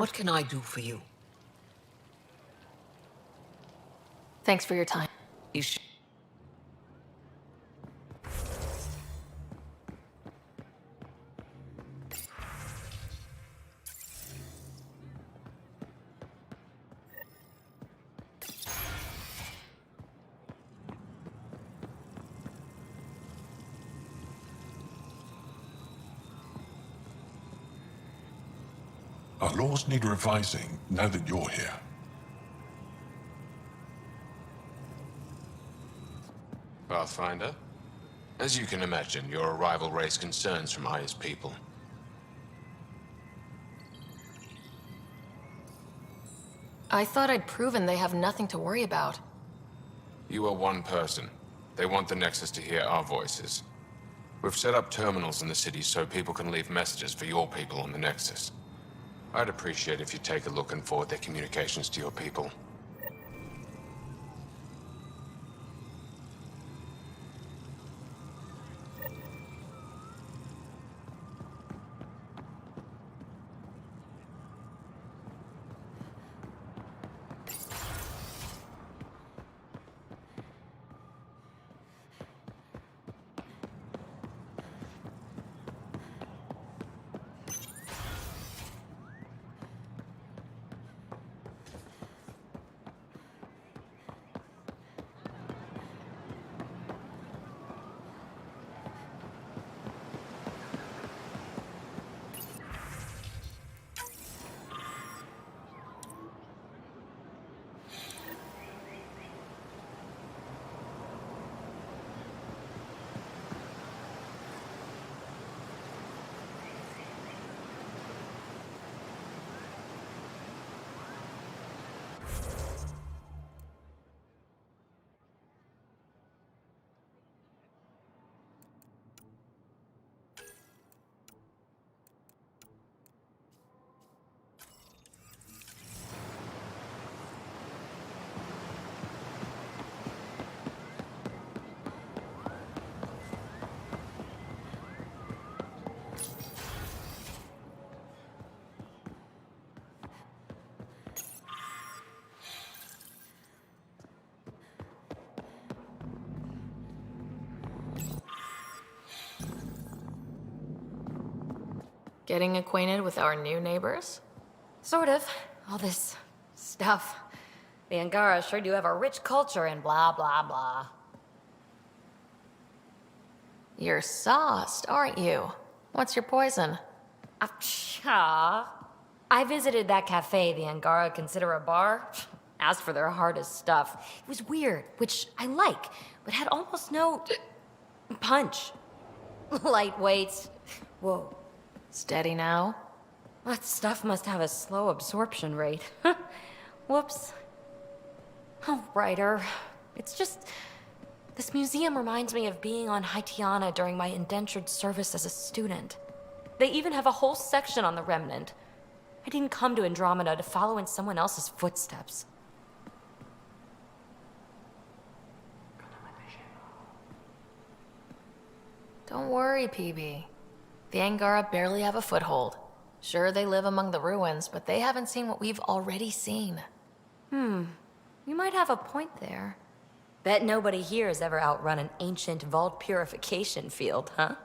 What can I do for you? Thanks for your time. You sh- Our laws need revising now that you're here. Pathfinder? As you can imagine, your arrival raised concerns from Aya's people. I thought I'd proven they have nothing to worry about. You are one person. They want the Nexus to hear our voices. We've set up terminals in the city so people can leave messages for your people on the Nexus. I'd appreciate if you take a look and forward their communications to your people. Getting acquainted with our new neighbors? Sort of. All this stuff. The Angara sure do have a rich culture and blah, blah, blah. You're sauced, aren't you? What's your poison? I visited that cafe the Angara consider a bar. Asked for their hardest stuff. It was weird, which I like, but had almost no punch. Lightweight. Whoa. Steady now? That stuff must have a slow absorption rate. Whoops. Oh, writer. It's just... This museum reminds me of being on Haitiana during my indentured service as a student. They even have a whole section on the Remnant. I didn't come to Andromeda to follow in someone else's footsteps. Don't worry, PB. The Angara barely have a foothold. Sure, they live among the ruins, but they haven't seen what we've already seen. You might have a point there. Bet nobody here has ever outrun an ancient vault purification field, huh?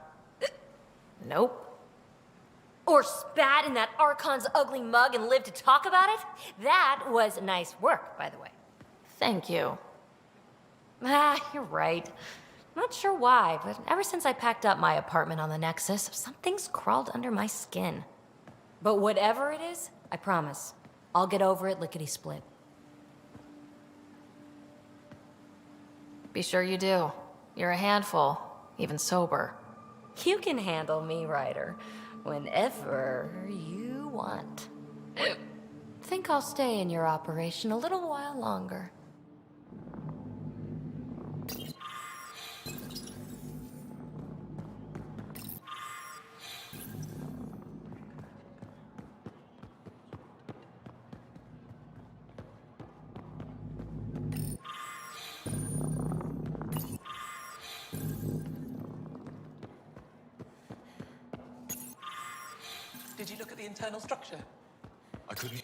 Nope. Or spat in that Archon's ugly mug and lived to talk about it? That was nice work, by the way. Thank you. You're right. Not sure why, but ever since I packed up my apartment on the Nexus, something's crawled under my skin. But whatever it is, I promise, I'll get over it lickety-split. Be sure you do. You're a handful, even sober. You can handle me, Ryder, whenever you want. Think I'll stay in your operation a little while longer. Did you look at the internal structure? I couldn't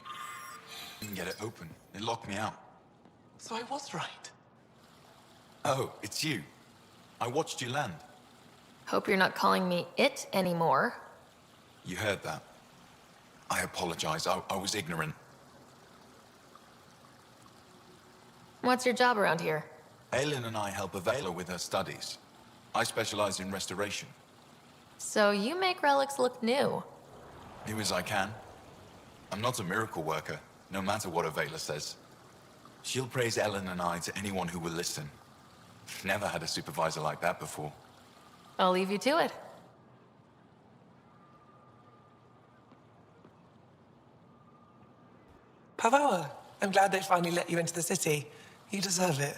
even get it open. It locked me out. So I was right. Oh, it's you. I watched you land. Hope you're not calling me it anymore. You heard that. I apologize. I was ignorant. What's your job around here? Aelin and I help Avela with her studies. I specialize in restoration. So you make relics look new. New as I can. I'm not a miracle worker, no matter what Avela says. She'll praise Ellen and I to anyone who will listen. Never had a supervisor like that before. I'll leave you to it. Pavoa, I'm glad they finally let you into the city. You deserve it.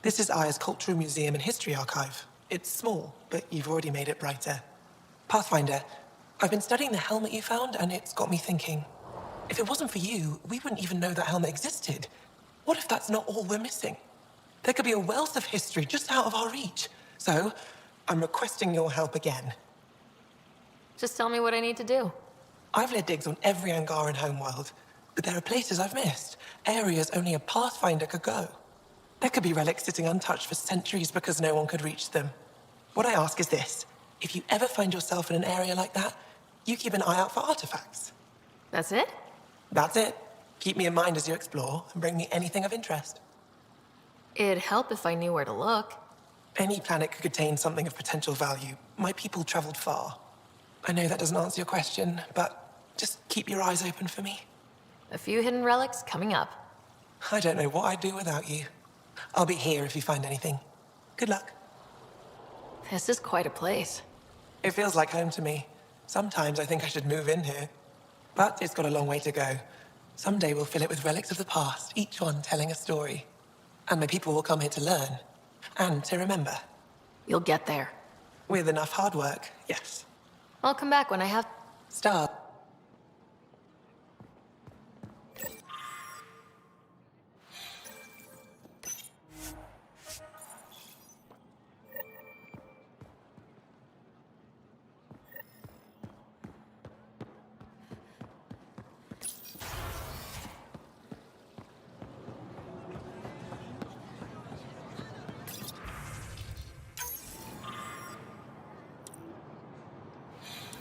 This is Aya's Cultural Museum and History Archive. It's small, but you've already made it brighter. Pathfinder, I've been studying the helmet you found, and it's got me thinking. If it wasn't for you, we wouldn't even know that helmet existed. What if that's not all we're missing? There could be a wealth of history just out of our reach. So, I'm requesting your help again. Just tell me what I need to do. I've led digs on every Angaran homeworld, but there are places I've missed, areas only a Pathfinder could go. There could be relics sitting untouched for centuries because no one could reach them. What I ask is this: if you ever find yourself in an area like that, you keep an eye out for artifacts. That's it? That's it. Keep me in mind as you explore, and bring me anything of interest. It'd help if I knew where to look. Any planet could contain something of potential value. My people traveled far. I know that doesn't answer your question, but just keep your eyes open for me. A few hidden relics coming up. I don't know what I'd do without you. I'll be here if you find anything. Good luck. This is quite a place. It feels like home to me. Sometimes I think I should move in here. But it's got a long way to go. Someday we'll fill it with relics of the past, each one telling a story. And my people will come here to learn. And to remember. You'll get there. With enough hard work, yes. I'll come back when I have... Start.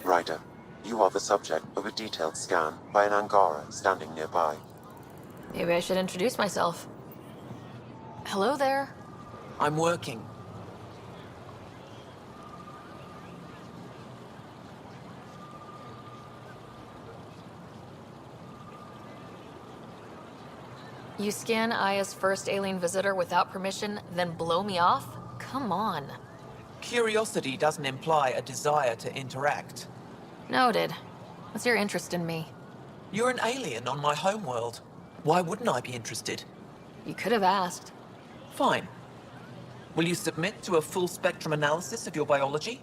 Ryder, you are the subject of a detailed scan by an Angara standing nearby. Maybe I should introduce myself. Hello there. I'm working. You scan Aya's first alien visitor without permission, then blow me off? Come on. Curiosity doesn't imply a desire to interact. Noted. What's your interest in me? You're an alien on my homeworld. Why wouldn't I be interested? You could have asked. Fine. Will you submit to a full spectrum analysis of your biology?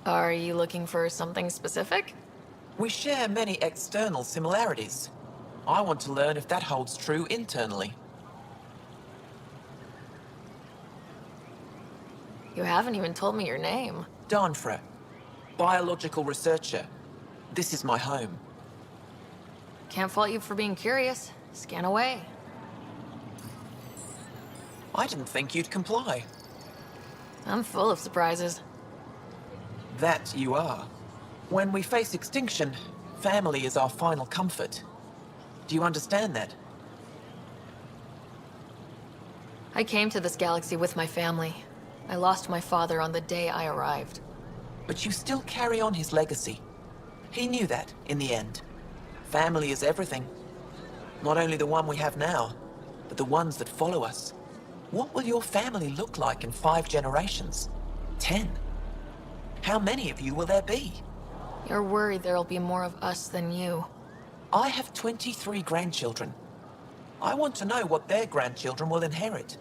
Are you looking for something specific? We share many external similarities. I want to learn if that holds true internally. You haven't even told me your name. Danfra, biological researcher. This is my home. Can't fault you for being curious. Scan away. I didn't think you'd comply. I'm full of surprises. That you are. When we face extinction, family is our final comfort. Do you understand that? I came to this galaxy with my family. I lost my father on the day I arrived. But you still carry on his legacy. He knew that, in the end. Family is everything. Not only the one we have now, but the ones that follow us. What will your family look like in 5 generations? 10? How many of you will there be? You're worried there'll be more of us than you. I have 23 grandchildren. I want to know what their grandchildren will inherit.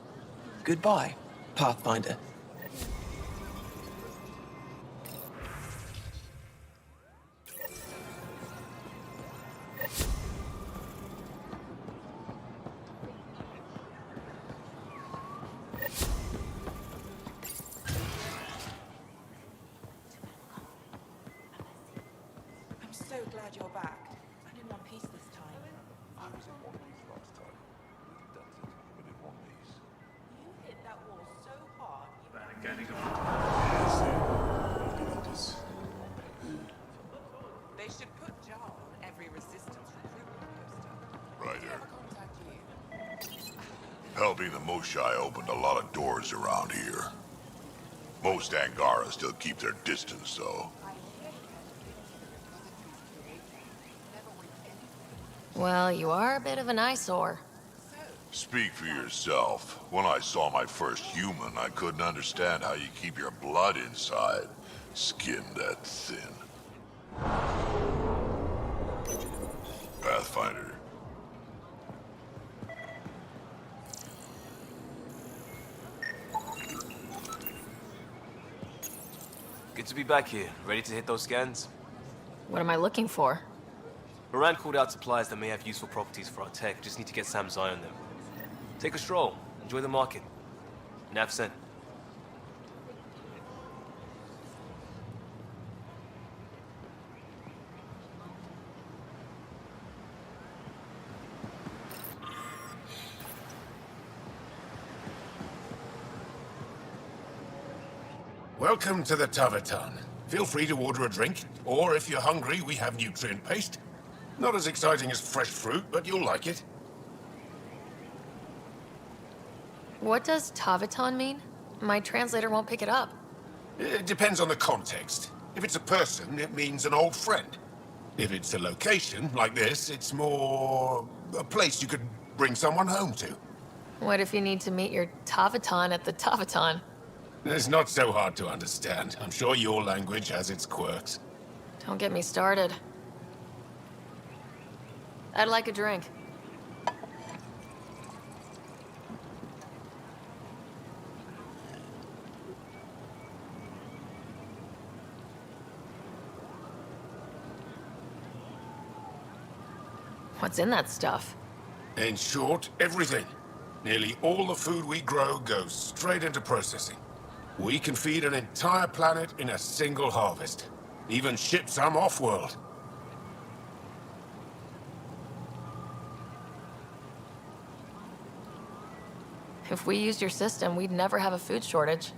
Goodbye, Pathfinder. glad you're back. I'm in one piece this time. I was in one piece last time. We'd done it, but in one piece. You hit that wall so hard, they should put jar on every resistance recruitment poster. Ryder, Contact you. helping the Moshai opened a lot of doors around here. Most Angara still keep their distance, though. Well, you are a bit of an eyesore. Speak for yourself. When I saw my first human, I couldn't understand how you keep your blood inside. Skin that thin. Pathfinder. Good to be back here, ready to hit those scans. What am I looking for? Moran called out supplies that may have useful properties for our tech. Just need to get Sam's eye on them. Take a stroll. Enjoy the market. Nav sent. Welcome to the Taverton. Feel free to order a drink, or if you're hungry, we have nutrient paste. Not as exciting as fresh fruit, but you'll like it. What does Taviton mean? My translator won't pick it up. It depends on the context. If it's a person, it means an old friend. If it's a location, like this, it's more a place you could bring someone home to. What if you need to meet your Taviton at the Taviton? It's not so hard to understand. I'm sure your language has its quirks. Don't get me started. I'd like a drink. What's in that stuff? In short, everything. Nearly all the food we grow goes straight into processing. We can feed an entire planet in a single harvest. Even ship some off-world. If we used your system, we'd never have a food shortage.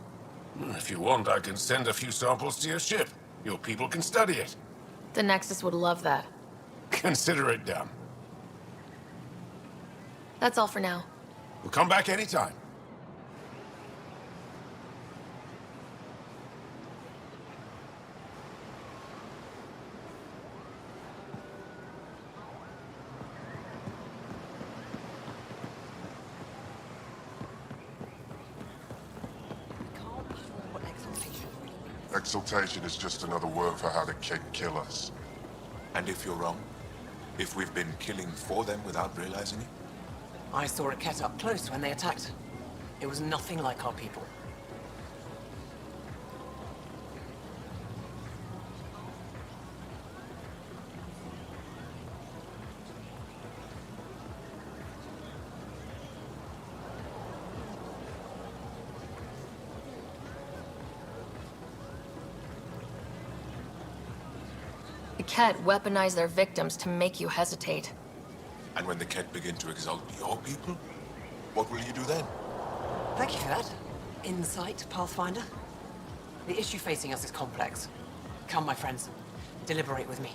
If you want, I can send a few samples to your ship. Your people can study it. The Nexus would love that. Consider it done. That's all for now. We'll come back anytime. Exaltation is just another word for how the Keg kill us. And if you're wrong? If we've been killing for them without realizing it? I saw a Ket up close when they attacked. It was nothing like our people. The Ket weaponize their victims to make you hesitate. And when the Kett begin to exalt your people, what will you do then? Thank you for that. Insight, Pathfinder. The issue facing us is complex. Come, my friends. Deliberate with me.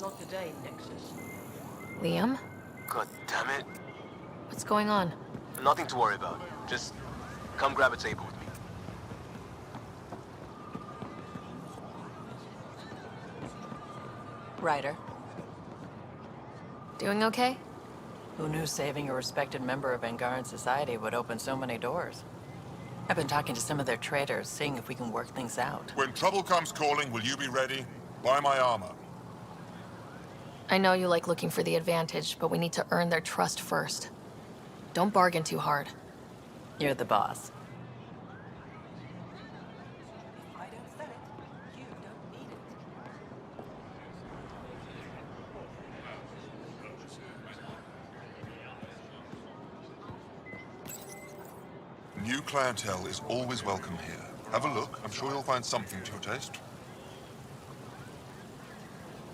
Not today, Nexus. Liam? God damn it. What's going on? Nothing to worry about. Just come grab a table with me. Ryder, Doing okay? who knew saving a respected member of Angaran society would open so many doors? I've been talking to some of their traders, seeing if we can work things out. When trouble comes calling, will you be ready? Buy my armor. I know you like looking for the advantage, but we need to earn their trust first. Don't bargain too hard. You're the boss. If I don't sell it, you don't need it. New clientele is always welcome here. Have a look. I'm sure you'll find something to your taste.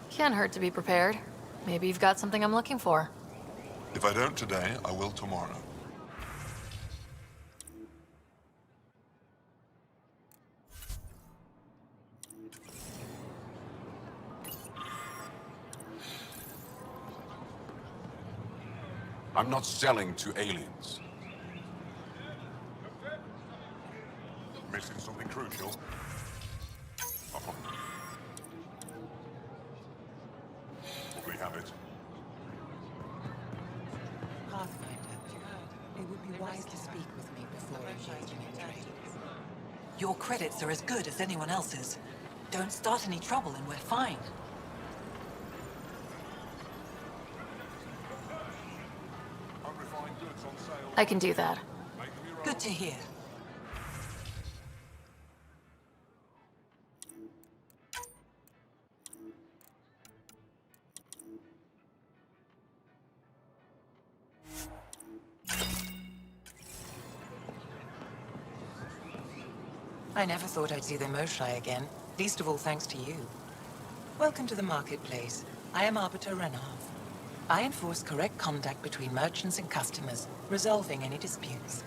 Can't hurt to be prepared. Maybe you've got something I'm looking for. If I don't today, I will tomorrow. I'm not selling to aliens. Missing something crucial? We have it. Pathfinder, it would be wise to speak with me before engaging in trade. Your credits are as good as anyone else's. Don't start any trouble and we're fine. Unrefined goods on sale. I can do that. Good to hear. I never thought I'd see the Moshai again, least of all thanks to you. Welcome to the marketplace. I am Arbiter Renav. I enforce correct conduct between merchants and customers, resolving any disputes.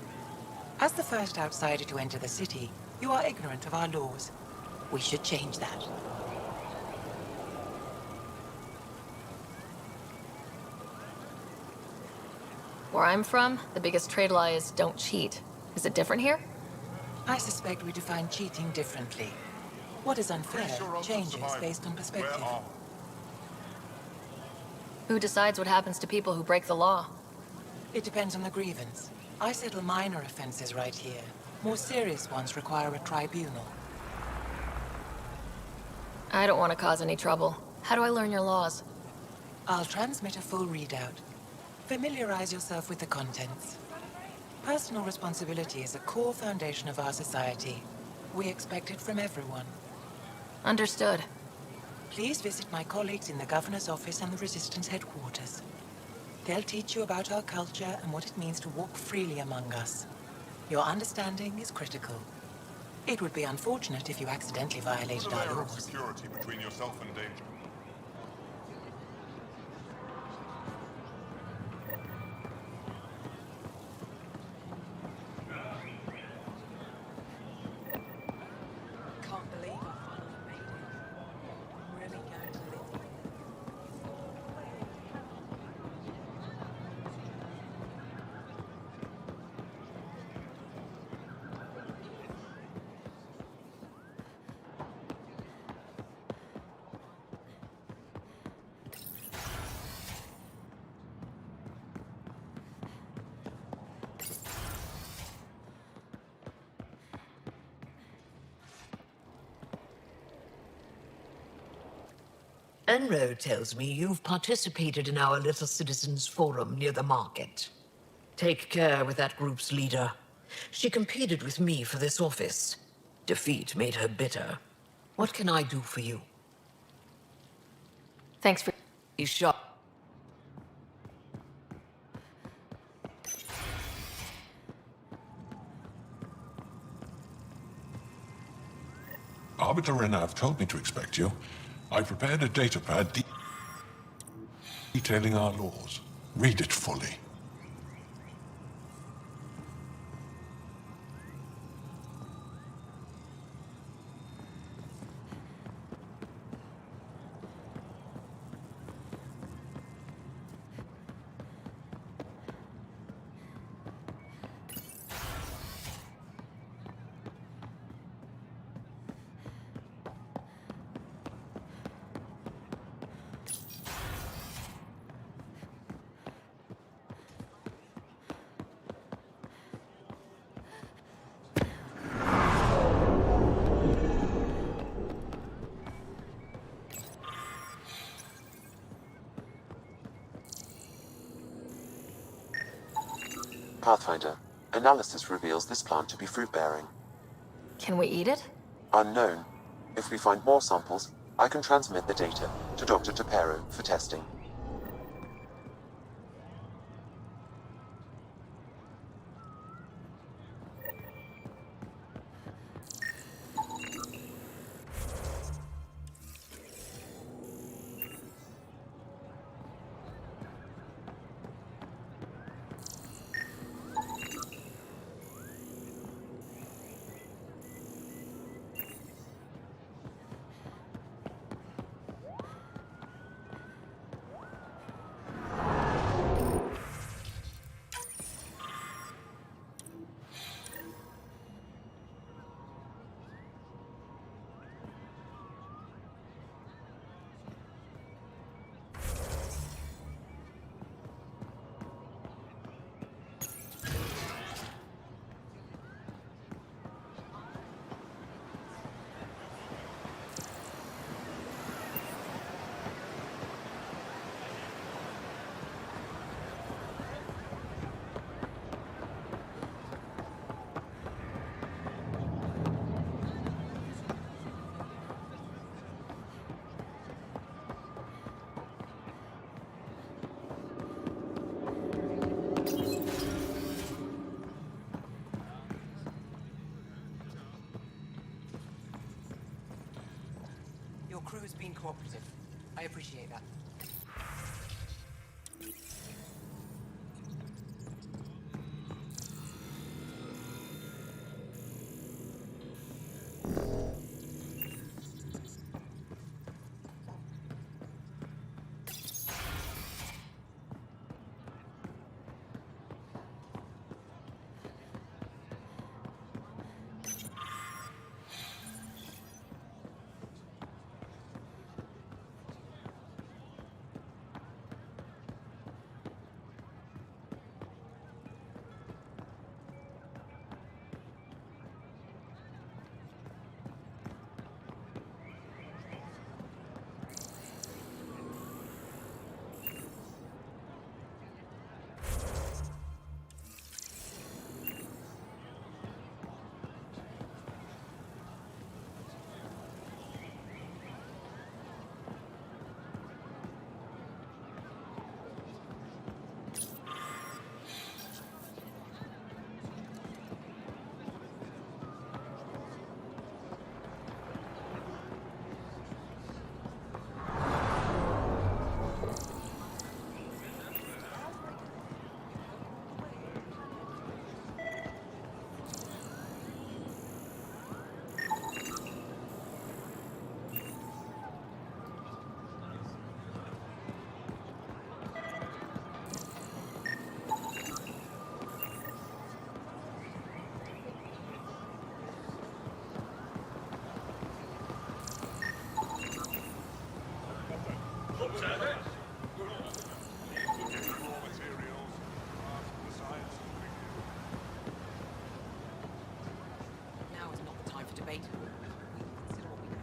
As the first outsider to enter the city, you are ignorant of our laws. We should change that. Where I'm from, the biggest trade law is don't cheat. Is it different here? I suspect we define cheating differently. What is unfair changes based on perspective. Who decides what happens to people who break the law? It depends on the grievance. I settle minor offenses right here. More serious ones require a tribunal. I don't want to cause any trouble. How do I learn your laws? I'll transmit a full readout. Familiarize yourself with the contents. Personal responsibility is a core foundation of our society. We expect it from everyone. Understood. Please visit my colleagues in the Governor's office and the Resistance headquarters. They'll teach you about our culture and what it means to walk freely among us. Your understanding is critical. It would be unfortunate if you accidentally violated Put a our layer of laws. security between yourself and danger. Can't believe I finally made it. I'm really going to live. Enro tells me you've participated in our little citizens' forum near the market. Take care with that group's leader. She competed with me for this office. Defeat made her bitter. What can I do for you? Thanks for... He's shot. Arbiter Renav told me to expect you. I prepared a datapad detailing our laws. Read it fully. Pathfinder, analysis reveals this plant to be fruit-bearing. Can we eat it? Unknown. If we find more samples, I can transmit the data to Dr. Tapero for testing. Your crew has been cooperative. I appreciate that. Now is not the time for debate. Consider what we do.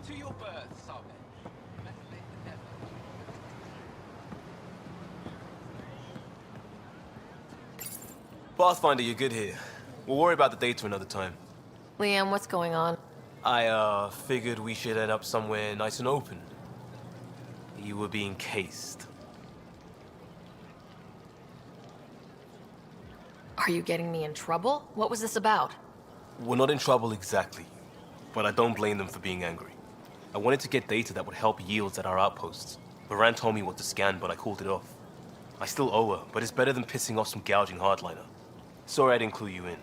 To your berth, Sarge. Better late than never. Pathfinder, you're good here. We'll worry about the data another time. Liam, what's going on? I figured we should end up somewhere nice and open. You were being cased. Are you getting me in trouble? What was this about? We're not in trouble exactly, but I don't blame them for being angry. I wanted to get data that would help yields at our outposts. Baran told me what to scan, but I called it off. I still owe her, but it's better than pissing off some gouging hardliner. Sorry I didn't clue you in.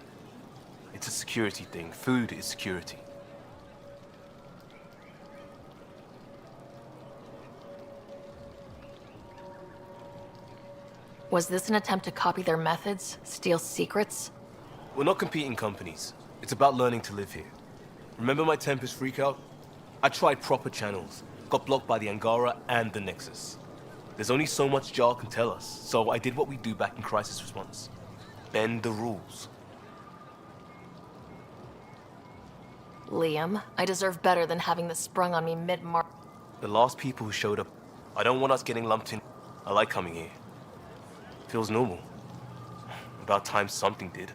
It's a security thing. Food is security. Was this an attempt to copy their methods, steal secrets? We're not competing companies. It's about learning to live here. Remember my Tempest freakout? I tried proper channels, got blocked by the Angara and the Nexus. There's only so much Jar can tell us, so I did what we do back in Crisis Response. Bend the rules. Liam, I deserve better than having this sprung on me mid-March. The last people who showed up, I don't want us getting lumped in. I like coming here. Feels normal. About time something did.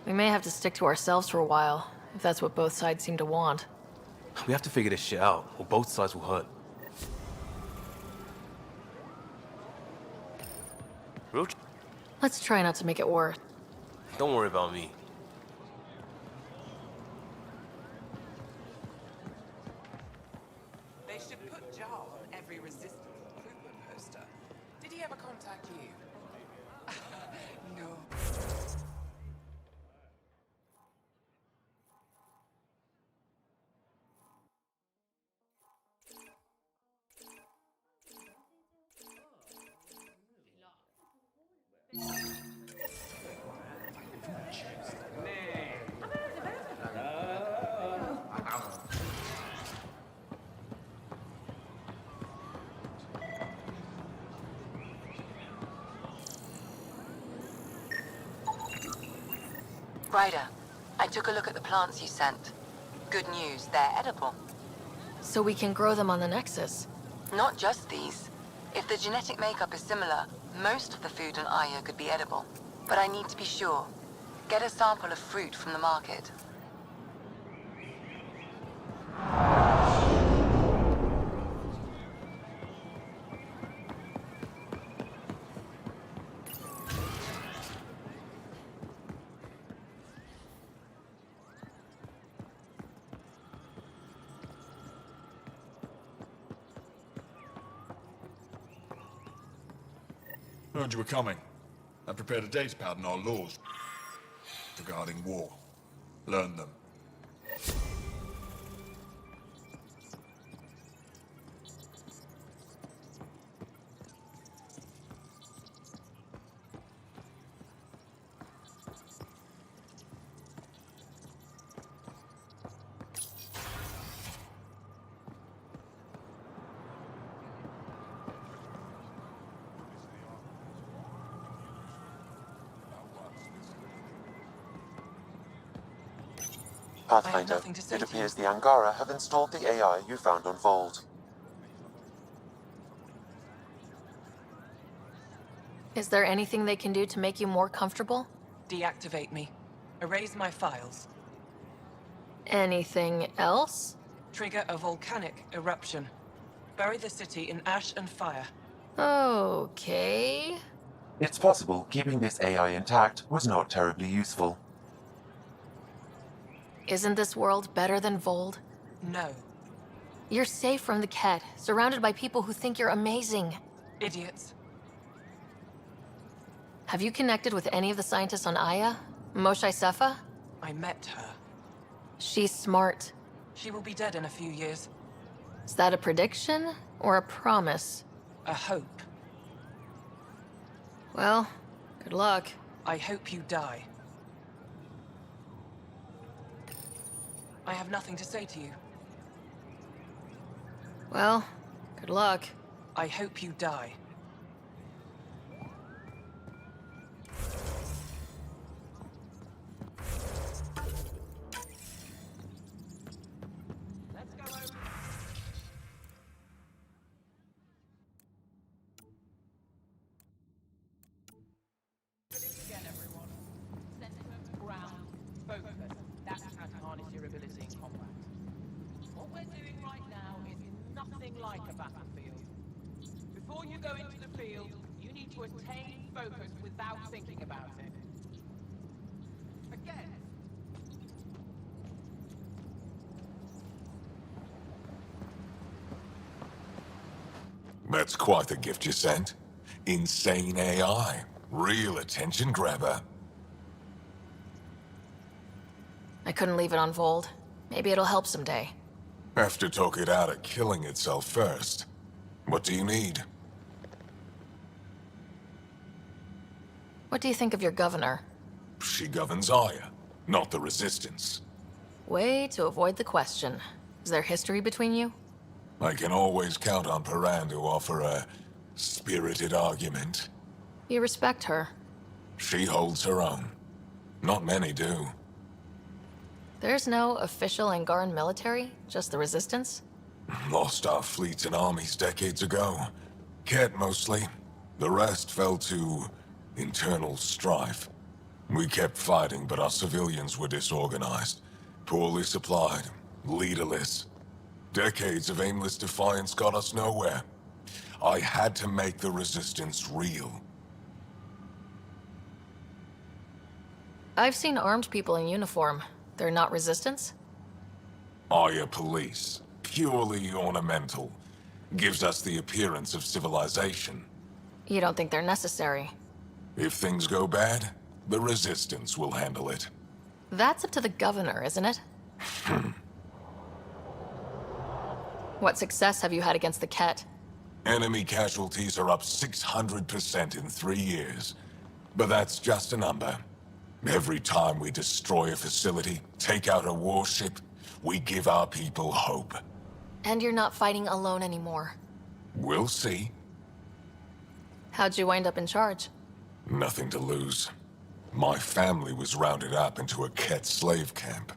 We may have to stick to ourselves for a while, if that's what both sides seem to want. We have to figure this shit out, or both sides will hurt. Roach? Let's try not to make it worse. Don't worry about me. They should put Jar on every resistance recruitment poster. Did he ever contact you? No. Ryder, I took a look at the plants you sent. Good news, they're edible. So we can grow them on the Nexus. Not just these. If the genetic makeup is similar, most of the food on Aya could be edible. But I need to be sure. Get a sample of fruit from the market. Heard you were coming. I prepared a data pad on our laws regarding war. Learn them. Pathfinder, nothing to say it to you. appears the Angara have installed the AI you found on Vold. Is there anything they can do to make you more comfortable? Deactivate me. Erase my files. Anything else? Trigger a volcanic eruption. Bury the city in ash and fire. Okay. It's possible keeping this AI intact was not terribly useful. Isn't this world better than Vold? No. You're safe from the Ket, surrounded by people who think you're amazing. Idiots. Have you connected with any of the scientists on Aya? Moshae Sefa? I met her. She's smart. She will be dead in a few years. Is that a prediction or a promise? A hope. Well, good luck. I hope you die. I have nothing to say to you. Well, good luck. I hope you die. That's quite the gift you sent. Insane AI. Real attention grabber. I couldn't leave it on Vold. Maybe it'll help someday. Have to talk it out of killing itself first. What do you need? What do you think of your governor? She governs Aya, not the Resistance. Way to avoid the question. Is there history between you? I can always count on Paran to offer a spirited argument. You respect her. She holds her own. Not many do. There's no official Angaran military, just the Resistance? Lost our fleets and armies decades ago. Ket mostly. The rest fell to internal strife. We kept fighting, but our civilians were disorganized, poorly supplied, leaderless. Decades of aimless defiance got us nowhere. I had to make the Resistance real. I've seen armed people in uniform. They're not Resistance? Aya police. Purely ornamental. Gives us the appearance of civilization. You don't think they're necessary? If things go bad, the Resistance will handle it. That's up to the governor, isn't it? What success have you had against the Ket? Enemy casualties are up 600% in 3 years. But that's just a number. Every time we destroy a facility, take out a warship, we give our people hope. And you're not fighting alone anymore. We'll see. How'd you wind up in charge? Nothing to lose. My family was rounded up into a Ket slave camp.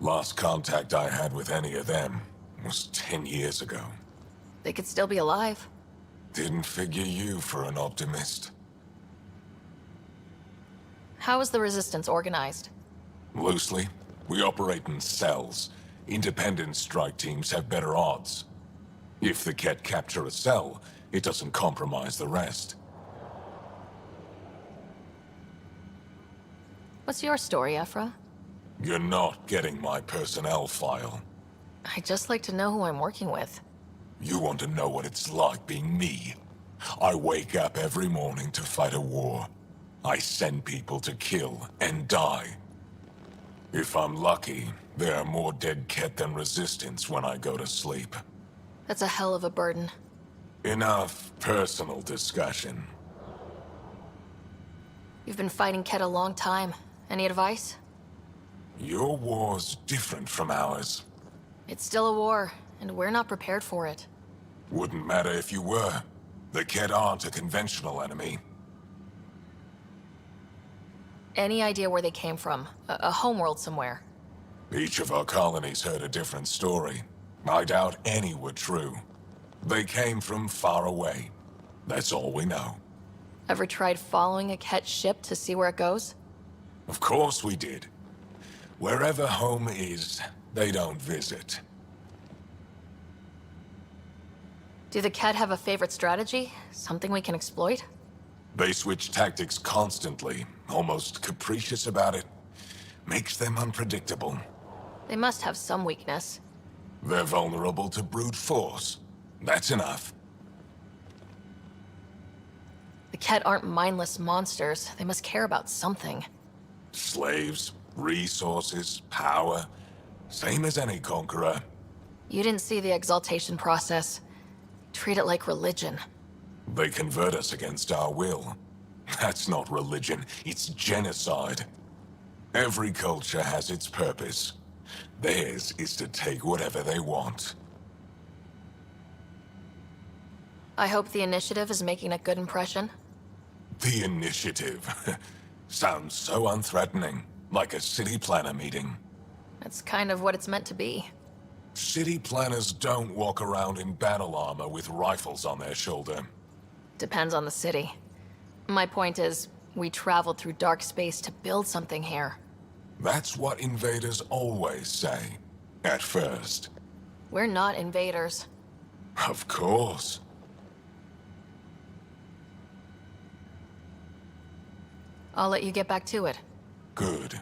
Last contact I had with any of them was 10 years ago. They could still be alive. Didn't figure you for an optimist. How is the Resistance organized? Loosely, we operate in cells. Independent strike teams have better odds. If the Ket capture a cell, it doesn't compromise the rest. What's your story, Ephra? You're not getting my personnel file. I'd just like to know who I'm working with. You want to know what it's like being me? I wake up every morning to fight a war. I send people to kill and die. If I'm lucky, there are more dead Ket than Resistance when I go to sleep. That's a hell of a burden. Enough personal discussion. You've been fighting Ket a long time. Any advice? Your war's different from ours. It's still a war, and we're not prepared for it. Wouldn't matter if you were. The Ket aren't a conventional enemy. Any idea where they came from? A homeworld somewhere? Each of our colonies heard a different story. I doubt any were true. They came from far away. That's all we know. Ever tried following a Ket ship to see where it goes? Of course we did. Wherever home is, they don't visit. Do the Ket have a favorite strategy? Something we can exploit? They switch tactics constantly, almost capricious about it. Makes them unpredictable. They must have some weakness. They're vulnerable to brute force. That's enough. The Ket aren't mindless monsters. They must care about something. Slaves, resources, power. Same as any conqueror. You didn't see the exaltation process. Treat it like religion. They convert us against our will. That's not religion, it's genocide. Every culture has its purpose. Theirs is to take whatever they want. I hope the initiative is making a good impression. The initiative. Sounds so unthreatening, like a city planner meeting. That's kind of what it's meant to be. City planners don't walk around in battle armor with rifles on their shoulder. Depends on the city. My point is, we traveled through dark space to build something here. That's what invaders always say. At first. We're not invaders. Of course. I'll let you get back to it. Good.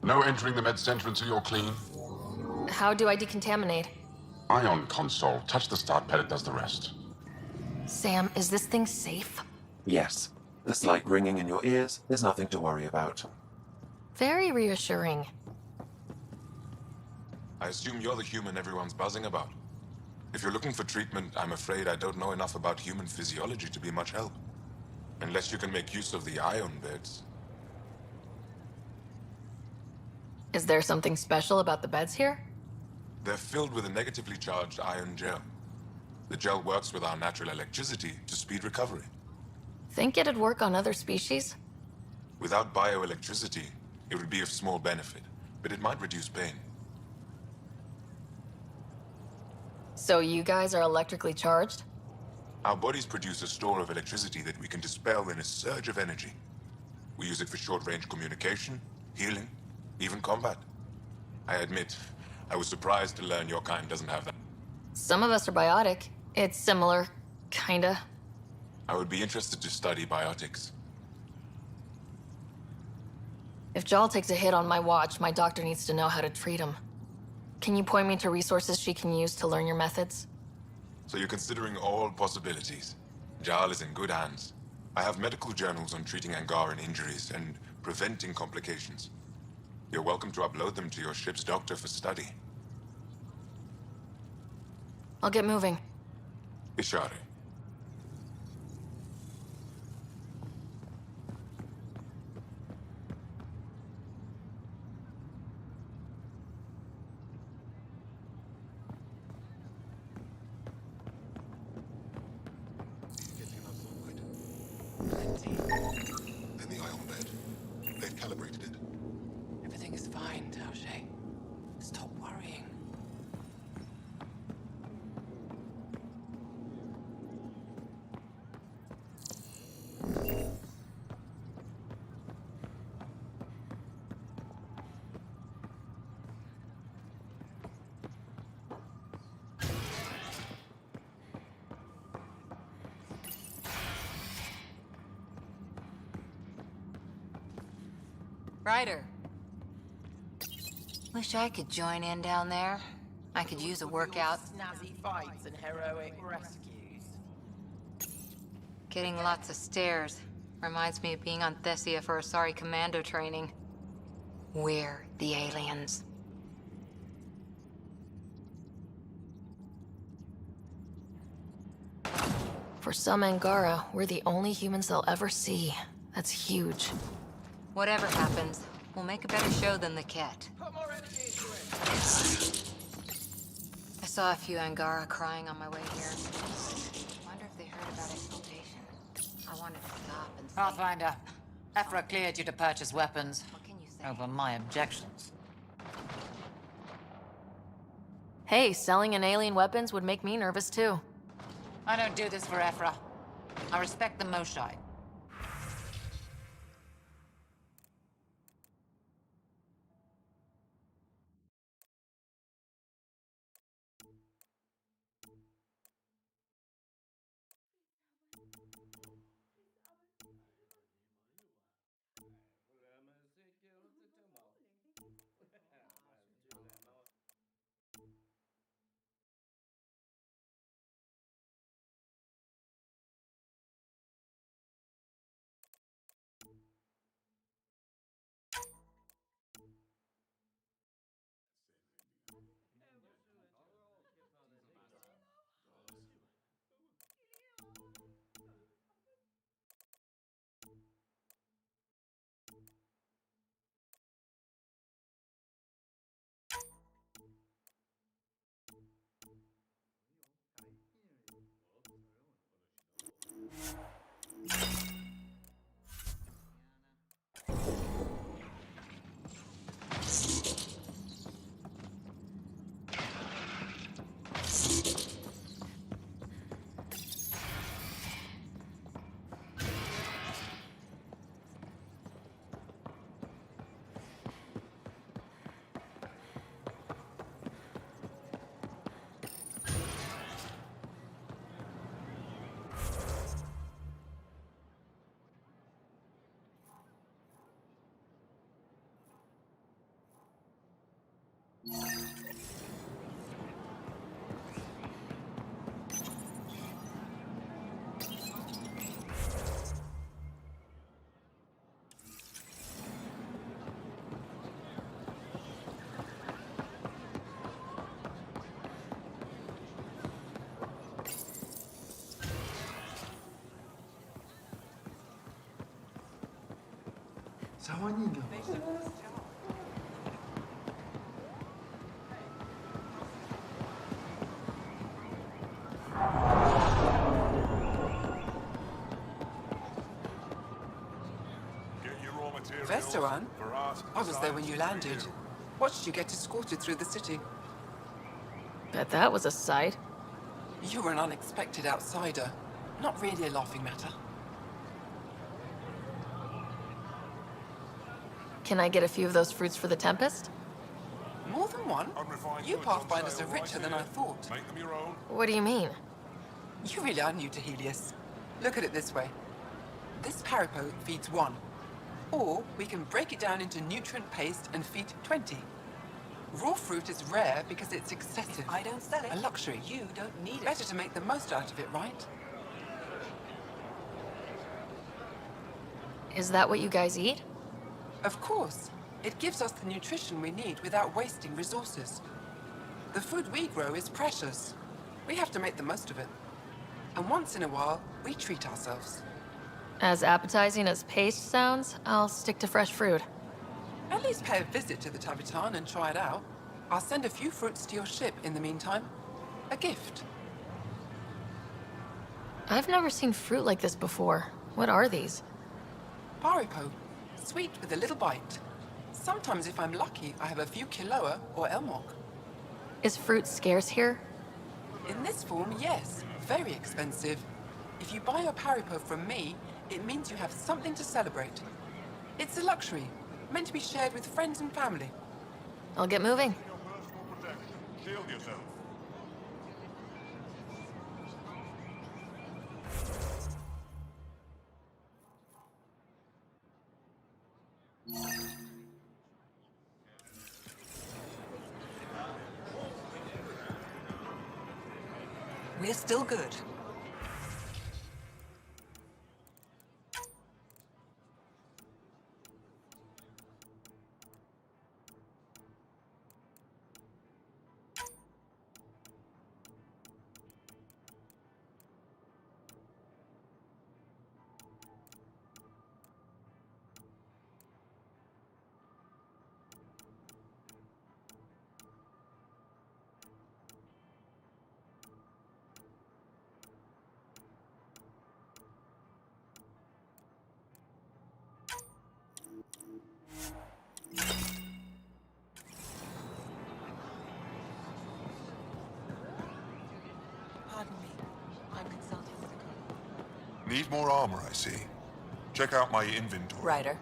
No entering the med center until you're clean. How do I decontaminate? Ion console. Touch the start pad, it does the rest. Sam, is this thing safe? Yes. The slight ringing in your ears is nothing to worry about. Very reassuring. I assume you're the human everyone's buzzing about. If you're looking for treatment, I'm afraid I don't know enough about human physiology to be much help. Unless you can make use of the ion beds. Is there something special about the beds here? They're filled with a negatively charged ion gel. The gel works with our natural electricity to speed recovery. Think it'd work on other species? Without bioelectricity, it would be of small benefit, but it might reduce pain. So you guys are electrically charged? Our bodies produce a store of electricity that we can dispel in a surge of energy. We use it for short-range communication, healing, even combat. I admit, I was surprised to learn your kind doesn't have that. Some of us are biotic. It's similar, kinda. I would be interested to study biotics. If Jal takes a hit on my watch, my doctor needs to know how to treat him. Can you point me to resources she can use to learn your methods? So you're considering all possibilities. Jal is in good hands. I have medical journals on treating Angaran injuries and preventing complications. You're welcome to upload them to your ship's doctor for study. I'll get moving. Ishari. In the ion bed. They've calibrated it. Everything is fine, Taoshe. Stop worrying. Ryder. Wish I could join in down there. I could use a workout. Snazzy fights and heroic rescues. Getting lots of stares. Reminds me of being on Thessia for Asari commando training. We're the aliens. For some Angara, we're the only humans they'll ever see. That's huge. Whatever happens, we'll make a better show than the Ket. I saw a few Angara crying on my way here. Wonder if they heard about exaltation. I wanted to stop and say... Pathfinder, Ephra cleared you to purchase weapons. What can you say? Over my objections. Hey, selling an alien weapons would make me nervous too. I don't do this for Ephra. I respect the Moshai. Vestoran? I was there when you landed. Watched you get escorted through the city. Bet that was a sight. You were an unexpected outsider. Not really a laughing matter. Can I get a few of those fruits for the Tempest? More than one? You Pathfinders are richer than I thought. Make them your own. What do you mean? You really are new to Helios. Look at it this way. This Parapo feeds 1. Or we can break it down into nutrient paste and feed 20. Raw fruit is rare because it's excessive. I don't sell it. A luxury. You don't need it. Better to make the most out of it, right? Is that what you guys eat? Of course. It gives us the nutrition we need without wasting resources. The food we grow is precious. We have to make the most of it. And once in a while, we treat ourselves. As appetizing as paste sounds, I'll stick to fresh fruit. At least pay a visit to the Tavitan and try it out. I'll send a few fruits to your ship in the meantime. A gift. I've never seen fruit like this before. What are these? Paripo. Sweet with a little bite. Sometimes if I'm lucky, I have a few Kiloa or Elmok. Is fruit scarce here? In this form, yes. Very expensive. If you buy a Paripo from me, it means you have something to celebrate. It's a luxury, meant to be shared with friends and family. I'll get moving. Shield yourself. We're still good. Pardon me. I'm consulting with the Need more armor, I see. Check out my inventory. Ryder.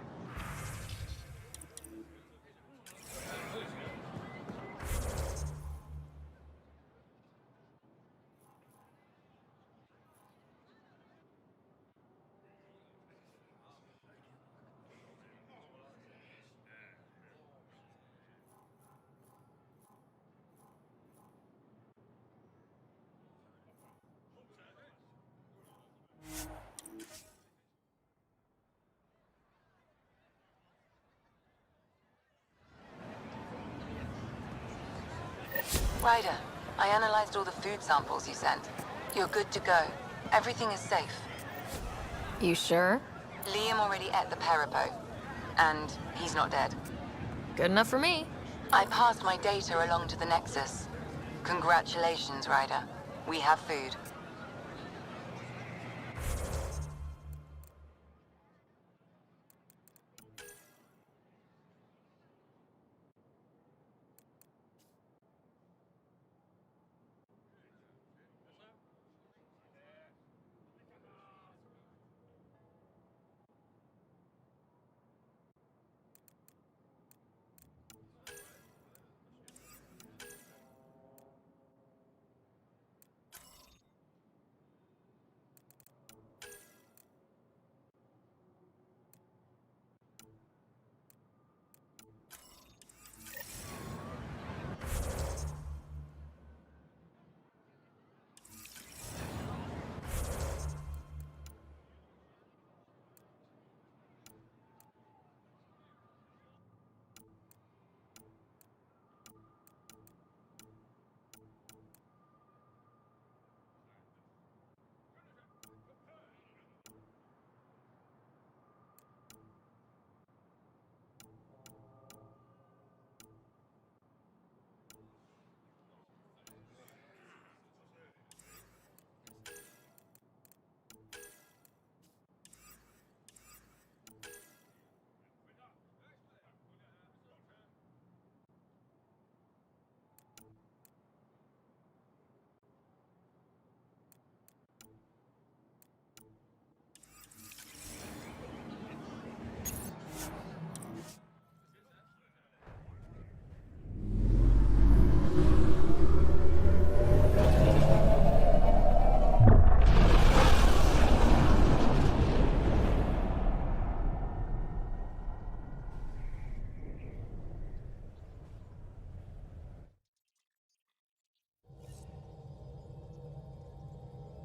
Ryder, I analyzed all the food samples you sent. You're good to go. Everything is safe. You sure? Liam already ate the Parapo. And he's not dead. Good enough for me. I passed my data along to the Nexus. Congratulations, Ryder. We have food.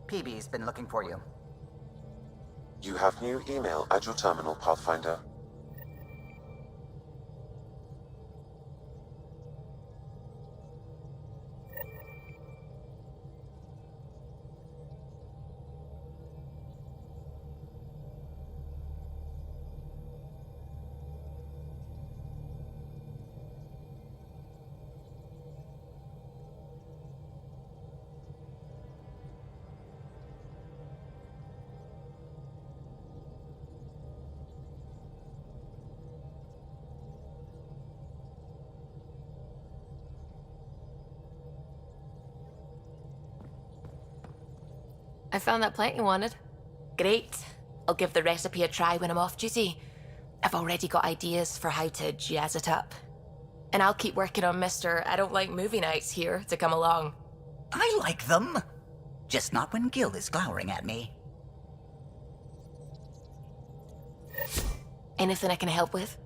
PB's been looking for you. You have new email at your terminal, Pathfinder. I found that plant you wanted. Great. I'll give the recipe a try when I'm off duty. I've already got ideas for how to jazz it up. And I'll keep working on Mr. I don't like movie nights here to come along. I like them. Just not when Gil is glowering at me. Anything I can help with?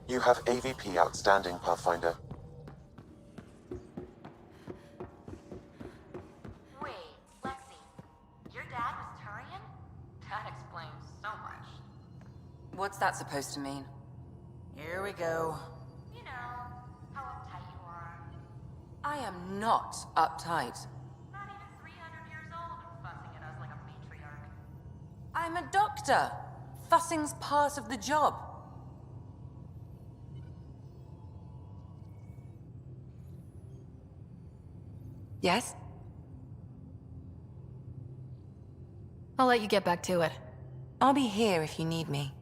You have AVP outstanding, Pathfinder. Wait, Lexi, your dad was Turian? That explains so much. What's that supposed to mean? Here we go. You know, how uptight you are. I am not uptight. Not even 300 years old and fussing at us like a matriarch. I'm a doctor. Fussing's part of the job. Yes? I'll let you get back to it. I'll be here if you need me.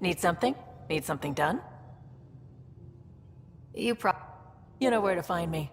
Need something? Need something done? You know where to find me.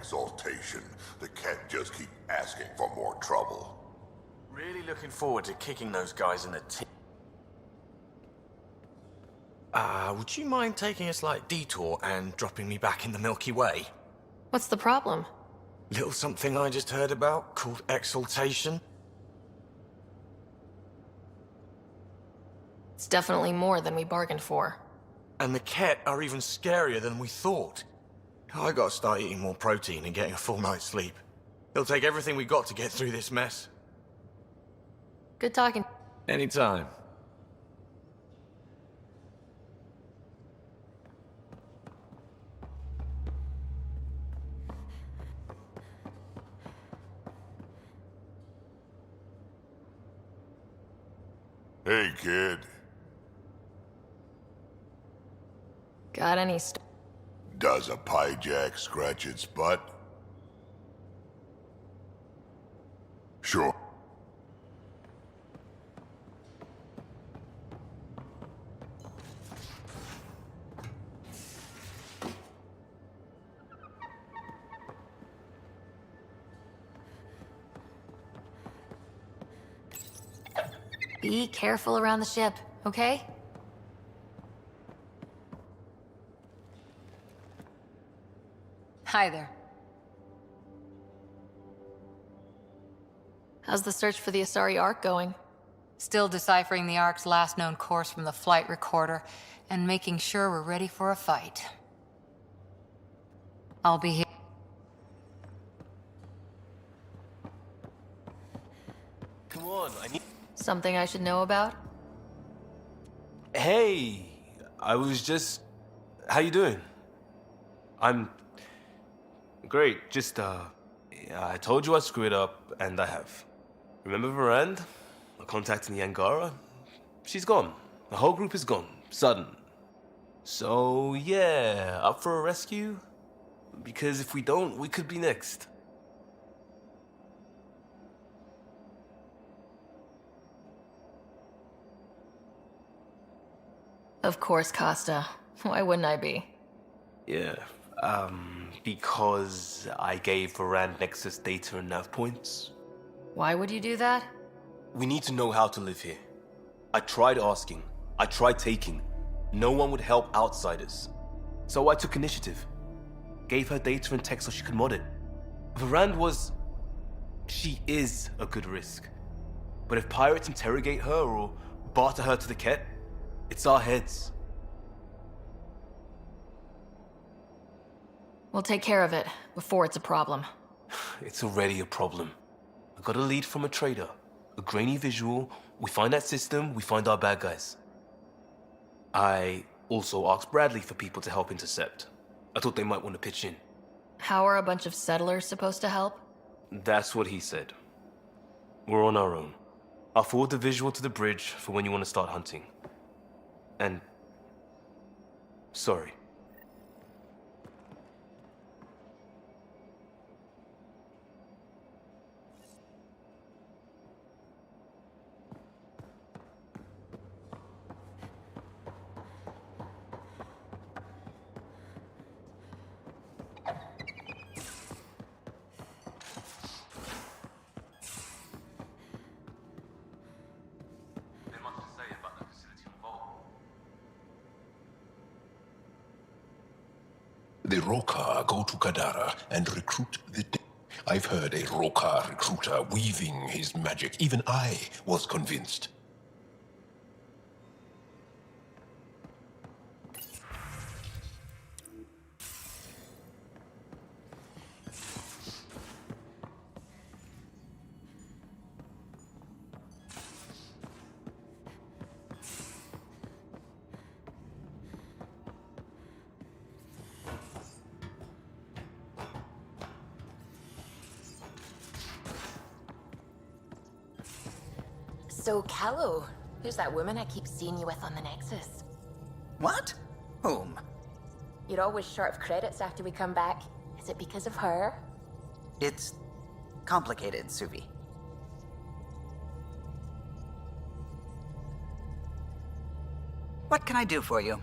exaltation. The Ket just keep asking for more trouble. Really looking forward to kicking those guys in the teeth. Would you mind taking a slight detour and dropping me back in the Milky Way? What's the problem? Little something I just heard about called exaltation. It's definitely more than we bargained for. And the Ket are even scarier than we thought. I gotta start eating more protein and getting a full night's sleep. It'll take everything we got to get through this mess. Good talking. Anytime. Hey, kid. Got any Does a pie jack scratch its butt? Sure. Be careful around the ship, okay? Hi there. How's the search for the Asari Ark going? Still deciphering the Ark's last known course from the flight recorder and making sure we're ready for a fight. I'll be here. Come on, I need... Something I should know about? Hey, I was just... How you doing? I'm... Great, just, I told you I'd screw it up, and I have. Remember Varand? I contacted the Angara? She's gone. The whole group is gone. Sudden. So, yeah, up for a rescue? Because if we don't, we could be next. Of course, Costa. Why wouldn't I be? Yeah, because I gave Varand Nexus data and nav points. Why would you do that? We need to know how to live here. I tried asking. I tried taking. No one would help outsiders. So I took initiative. Gave her data and tech so she could mod it. Varand was... She is a good risk. But if pirates interrogate her or barter her to the Ket, it's our heads. We'll take care of it before it's a problem. It's already a problem. I got a lead from a trader. A grainy visual. We find that system, we find our bad guys. I also asked Bradley for people to help intercept. I thought they might want to pitch in. How are a bunch of settlers supposed to help? That's what he said. We're on our own. I'll forward the visual to the bridge for when you want to start hunting. And... sorry. The Rokar go to Kadara and recruit the dead. I've heard a Rokar recruiter weaving his magic. Even I was convinced. So, Callow, who's that woman I keep seeing you with on the Nexus? What? Whom? You're always short of credits after we come back. Is it because of her? It's complicated, Suvi. What can I do for you?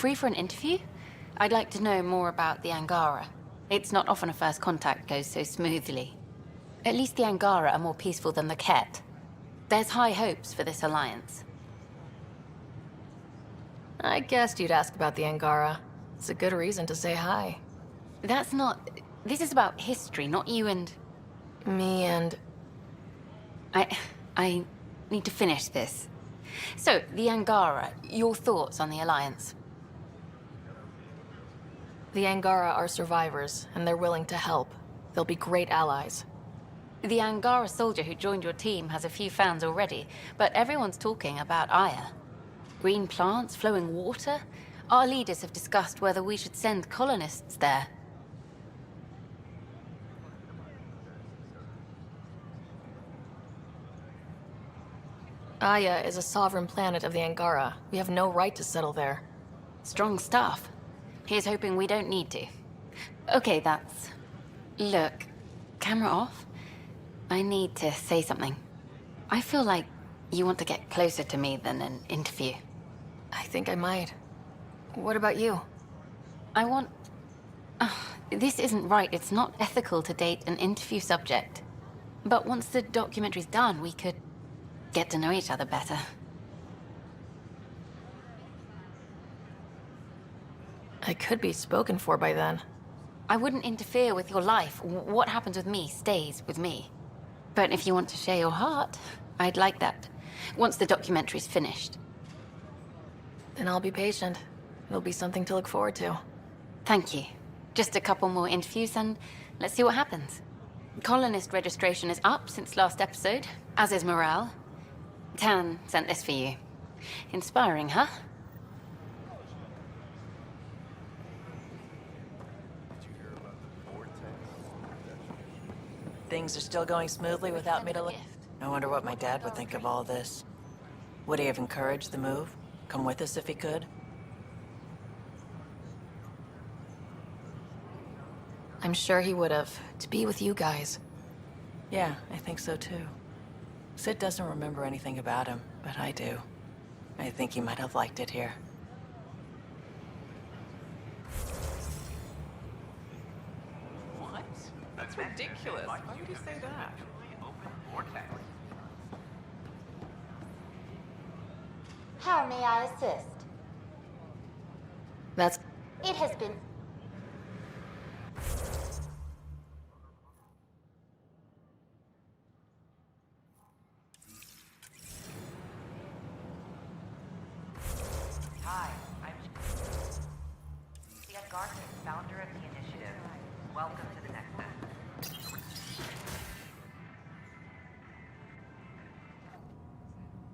free for an interview? I'd like to know more about the Angara. It's not often a first contact goes so smoothly. At least the Angara are more peaceful than the Ket. There's high hopes for this alliance. I guessed you'd ask about the Angara. It's a good reason to say hi. That's not... This is about history, not you and... Me and... I need to finish this. So, the Angara, your thoughts on the alliance? The Angara are survivors, and they're willing to help. They'll be great allies. The Angara soldier who joined your team has a few fans already, but everyone's talking about Aya. Green plants, flowing water. Our leaders have discussed whether we should send colonists there. Aya is a sovereign planet of the Angara. We have no right to settle there. Strong stuff. Here's hoping we don't need to. Okay, that's... Look, camera off. I need to say something. I feel like you want to get closer to me than an interview. I think I might. What about you? I want... this isn't right. It's not ethical to date an interview subject. But once the documentary's done, we could get to know each other better. I could be spoken for by then. I wouldn't interfere with your life. What happens with me stays with me. But if you want to share your heart, I'd like that. Once the documentary's finished. Then I'll be patient. It'll be something to look forward to. Thank you. Just a couple more interviews and let's see what happens. Colonist registration is up since last episode, as is morale. Tan sent this for you. Inspiring, huh? Things are still going smoothly without me to look. I wonder what my dad would think of all this. Would he have encouraged the move? Come with us if he could? I'm sure he would have, to be with you guys. Yeah, I think so too. Sid doesn't remember anything about him, but I do. I think he might have liked it here. What? That's ridiculous. Why would you say that? How may I assist? That's... It has been... Hi, I'm Ian Garson, founder of the initiative. Welcome to the Nexus.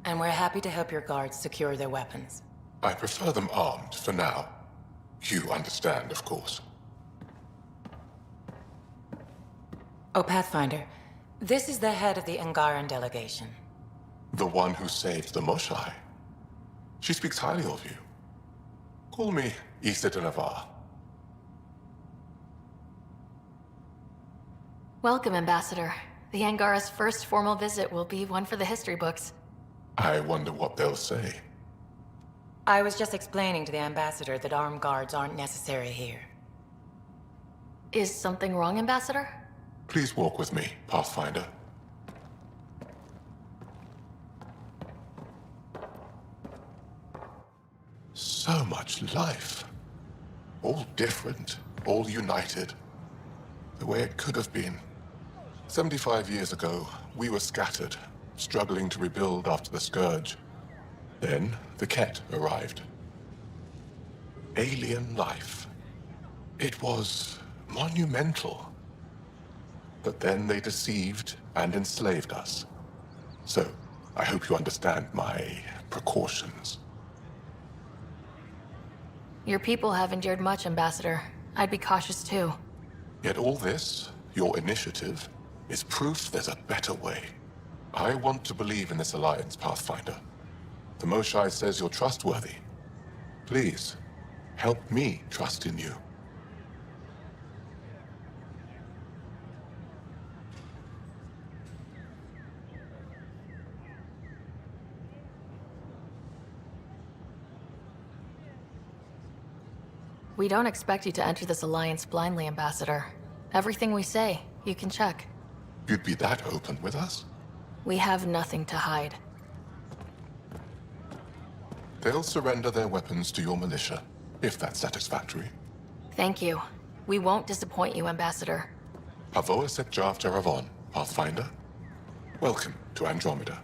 And we're happy to help your guards secure their weapons. I prefer them armed for now. You understand, of course. Oh, Pathfinder, this is the head of the Angaran delegation. The one who saved the Moshai. She speaks highly of you. Call me Issa de Navarre. Welcome, Ambassador. The Angara's first formal visit will be one for the history books. I wonder what they'll say. I was just explaining to the Ambassador that armed guards aren't necessary here. Is something wrong, Ambassador? Please walk with me, Pathfinder. So much life. All different, all united. The way it could have been. 75 years ago, we were scattered, struggling to rebuild after the Scourge. Then, the Ket arrived. Alien life. It was monumental. But then they deceived and enslaved us. So, I hope you understand my precautions. Your people have endured much, Ambassador. I'd be cautious too. Yet all this, your initiative, is proof there's a better way. I want to believe in this alliance, Pathfinder. The Moshai says you're trustworthy. Please, help me trust in you. We don't expect you to enter this alliance blindly, Ambassador. Everything we say, you can check. You'd be that open with us? We have nothing to hide. They'll surrender their weapons to your militia, if that's satisfactory. Thank you. We won't disappoint you, Ambassador. Pavoa set Jav Jaravon, Pathfinder. Welcome to Andromeda.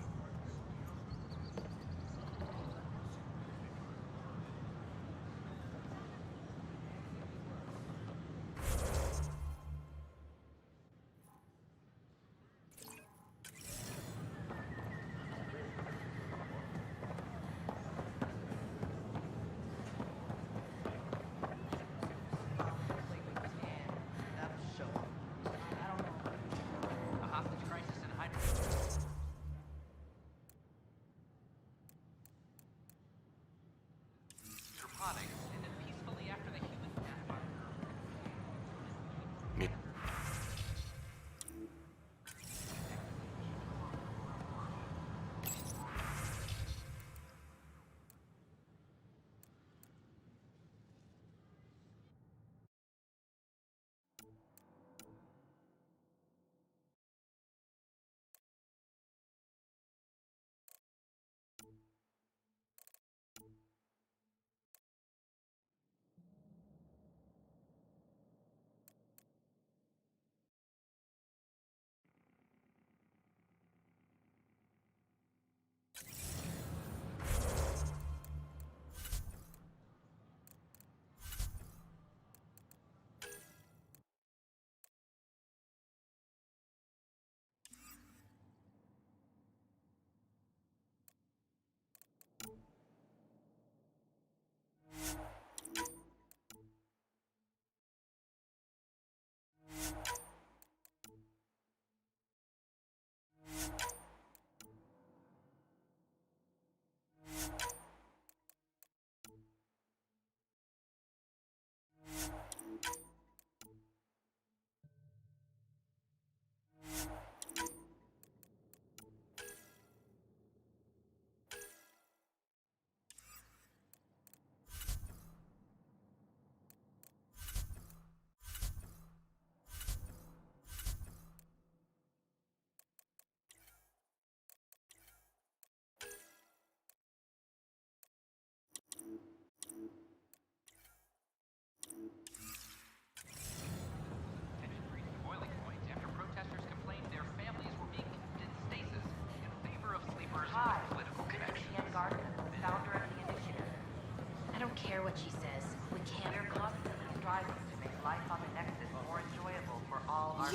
I don't care what she says. We can't. We're constantly striving to make life on the Nexus more enjoyable for all our...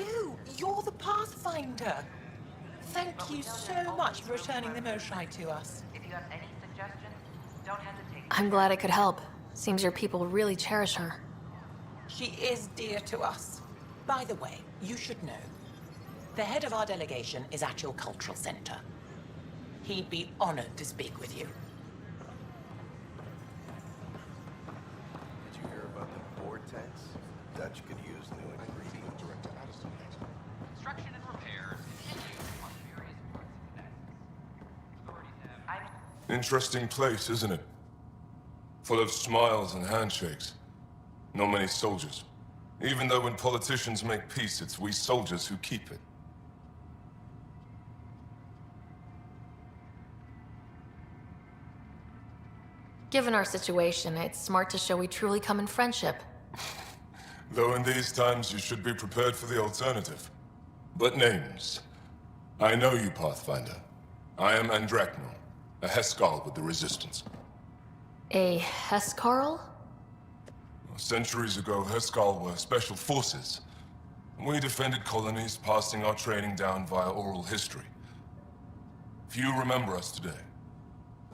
You're the Pathfinder. Thank you so much for returning the Moshai to us. If you have any suggestions, don't hesitate. I'm glad I could help. Seems your people really cherish her. She is dear to us. By the way, you should know. The head of our delegation is at your cultural center. He'd be honored to speak with you. Did you hear about the vortex? Dutch could use new ingredients. Construction and repairs continue on various parts of the Nexus. Authorities have... Interesting place, isn't it? Full of smiles and handshakes. Not many soldiers. Even though when politicians make peace, it's we soldiers who keep it. Given our situation, it's smart to show we truly come in friendship. Though in these times you should be prepared for the alternative. But names. I know you, Pathfinder. I am Andromeda, a Heskal with the Resistance. A Hescarl? Centuries ago, Heskal were special forces. We defended colonies, passing our training down via oral history. Few remember us today.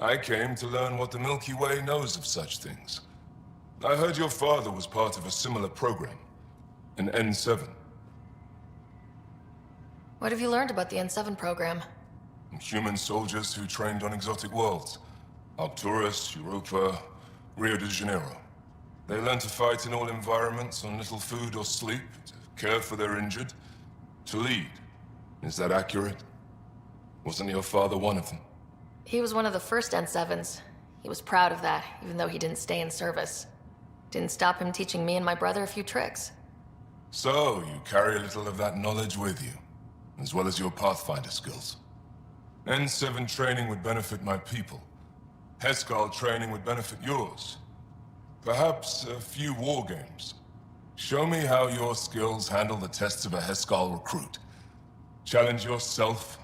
I came to learn what the Milky Way knows of such things. I heard your father was part of a similar program, an N7. What have you learned about the N7 program? Human soldiers who trained on exotic worlds. Arcturus, Europa, Rio de Janeiro. They learn to fight in all environments on little food or sleep, to care for their injured, to lead. Is that accurate? Wasn't your father one of them? He was one of the first N7s. He was proud of that, even though he didn't stay in service. Didn't stop him teaching me and my brother a few tricks. So, you carry a little of that knowledge with you, as well as your Pathfinder skills. N7 training would benefit my people. Heskal training would benefit yours. Perhaps a few war games. Show me how your skills handle the tests of a Heskal recruit. Challenge yourself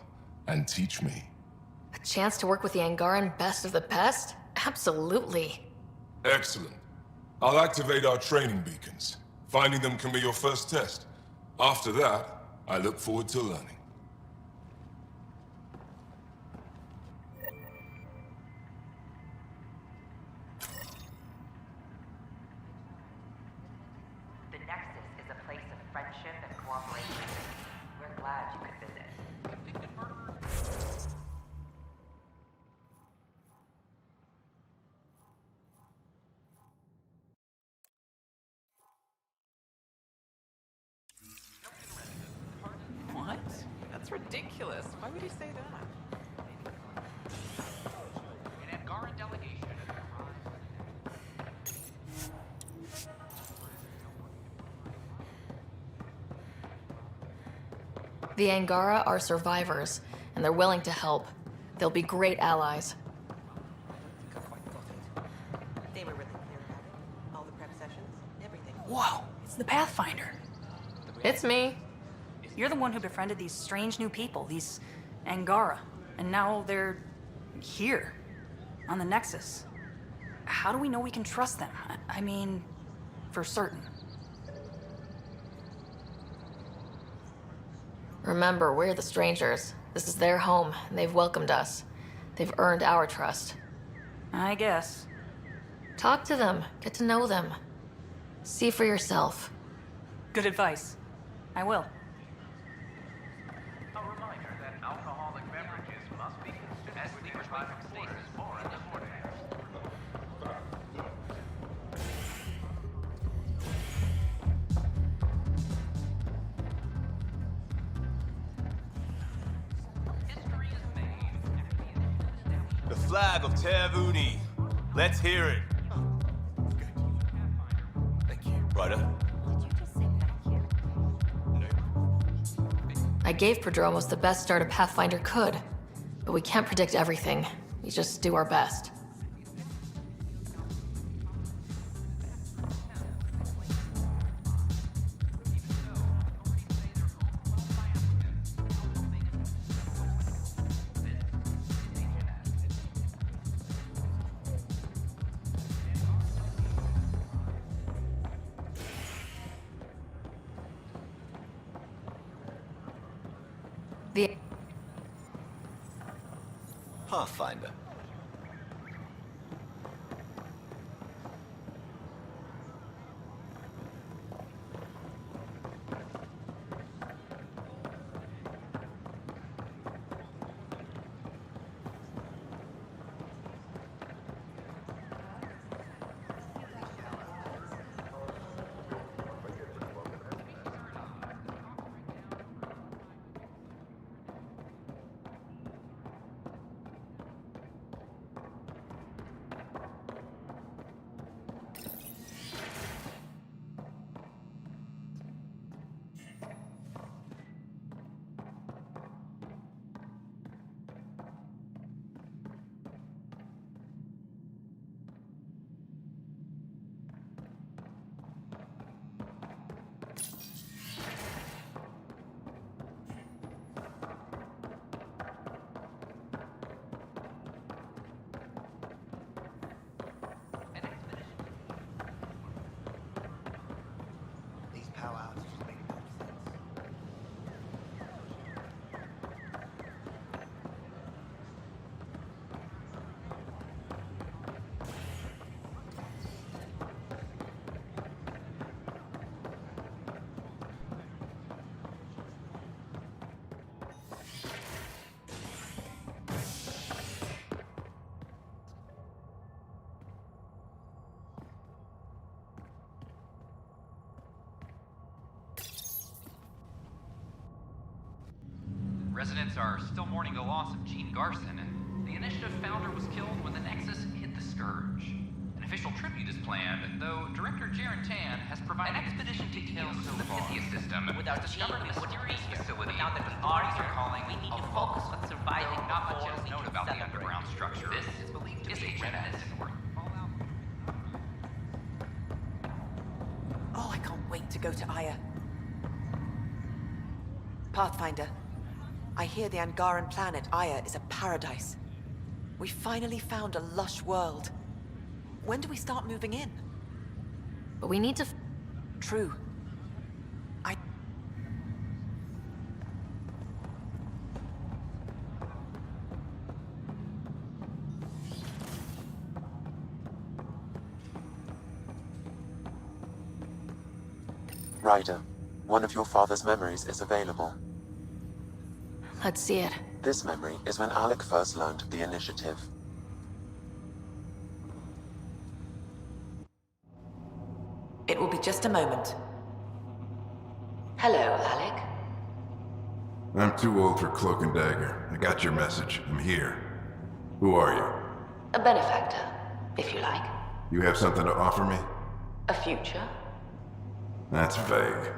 and teach me. A chance to work with the Angaran best of the best? Absolutely. Excellent. I'll activate our training beacons. Finding them can be your first test. After that, I look forward to learning. The Nexus is a place of friendship and cooperation. We're glad you could visit. What? That's ridiculous. Why would you say that? An Angaran delegation The Angara are survivors, and they're willing to help. They'll be great allies. They were really clear about it. All the prep sessions, everything. Whoa, it's the Pathfinder. It's me. You're the one who befriended these strange new people, these Angara. And now they're here, on the Nexus. How do we know we can trust them? I mean, for certain. Remember, we're the strangers. This is their home, and they've welcomed us. They've earned our trust. I guess. Talk to them. Get to know them. See for yourself. Good advice. I will. A reminder that alcoholic beverages must be consumed as the prescribed status more in the morning. The flag of Tervuni. Let's hear it. Thank you. Ryder. I gave Prodromos the best start a Pathfinder could, but we can't predict everything. We just do our best. The Pathfinder. These powwows just make no sense. Residents are still mourning the loss of Gene Garson, and the Initiative founder was killed when the Nexus hit the Scourge. And if official tribute is planned, though Director Jaren Tan has provided an expedition details of the Pythia system without discovering a mysterious facility now that the authorities are calling we need to focus on surviving. Not much else known about the underground structure. This is believed to be a reminiscent or fallout. Oh, I can't wait to go to Aya. Pathfinder, I hear the Angaran planet Aya is a paradise. We finally found a lush world. When do we start moving in? But we need to... True. Ryder, one of your father's memories is available. Let's see it. This memory is when Alec first learned the initiative. It will be just a moment. Hello, Alec. I'm too old for cloak and dagger. I got your message. I'm here. Who are you? A benefactor, if you like. You have something to offer me? A future? That's vague.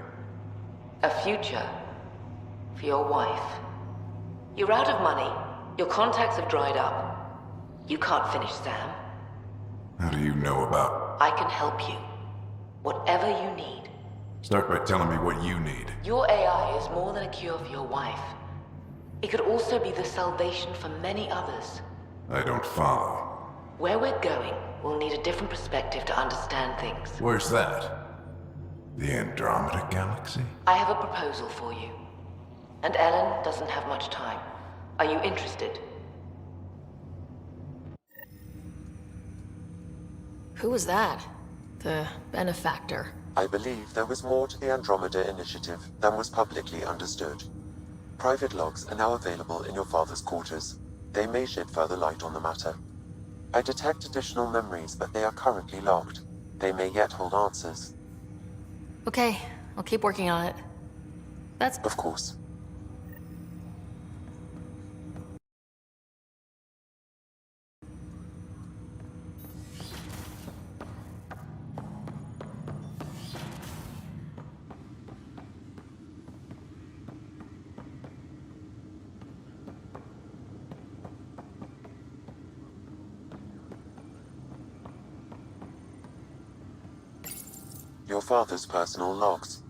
A future for your wife. You're out of money. Your contacts have dried up. You can't finish Sam. How do you know about? I can help you. Whatever you need. Start by telling me what you need. Your AI is more than a cure for your wife. It could also be the salvation for many others. I don't follow. Where we're going, we'll need a different perspective to understand things. Where's that? The Andromeda Galaxy? I have a proposal for you. And Ellen doesn't have much time. Are you interested? Who was that? The benefactor. I believe there was more to the Andromeda initiative than was publicly understood. Private logs are now available in your father's quarters. They may shed further light on the matter. I detect additional memories, but they are currently locked. They may yet hold answers. Okay, I'll keep working on it. That's... Of course. Your father's personal logs.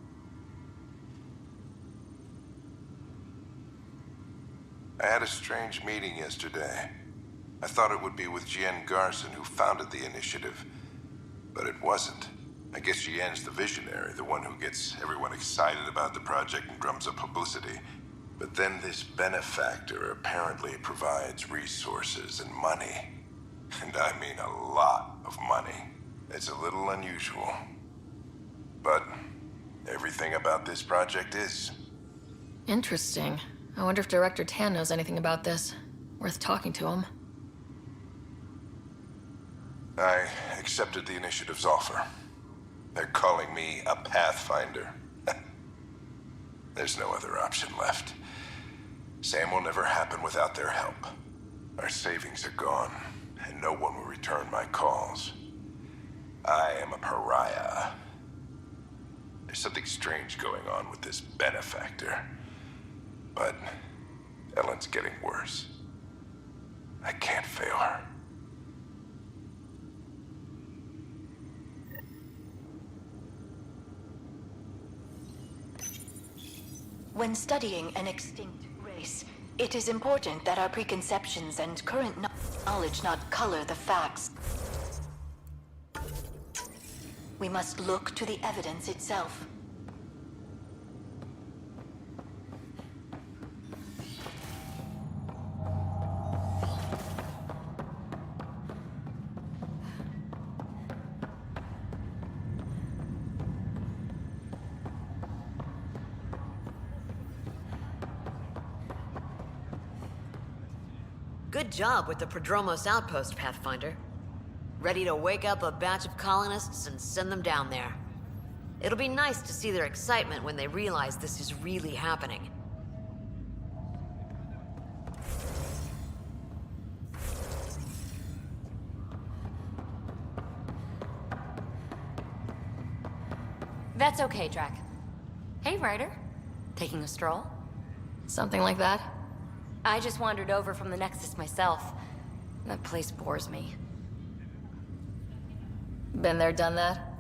I had a strange meeting yesterday. I thought it would be with Jien Garson, who founded the initiative. But it wasn't. I guess Jien's the visionary, the one who gets everyone excited about the project and drums up publicity. But then this benefactor apparently provides resources and money. And I mean a lot of money. It's a little unusual. But everything about this project is. Interesting. I wonder if Director Tan knows anything about this. Worth talking to him. I accepted the initiative's offer. They're calling me a Pathfinder. There's no other option left. Sam will never happen without their help. Our savings are gone, and no one will return my calls. I am a pariah. There's something strange going on with this benefactor. But Ellen's getting worse. I can't fail her. When studying an extinct race, it is important that our preconceptions and current knowledge not color the facts. We must look to the evidence itself. Good job with the Prodromos outpost, Pathfinder. Ready to wake up a batch of colonists and send them down there. It'll be nice to see their excitement when they realize this is really happening. That's okay, Drac. Hey, Ryder. Taking a stroll? Something like that? I just wandered over from the Nexus myself. That place bores me. Been there, done that?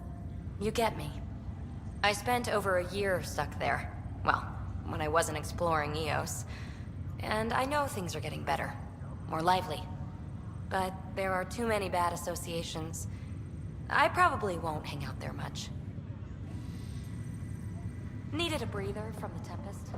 You get me. I spent over a year stuck there. Well, when I wasn't exploring Eos. And I know things are getting better. More lively. But there are too many bad associations. I probably won't hang out there much. Needed a breather from the Tempest.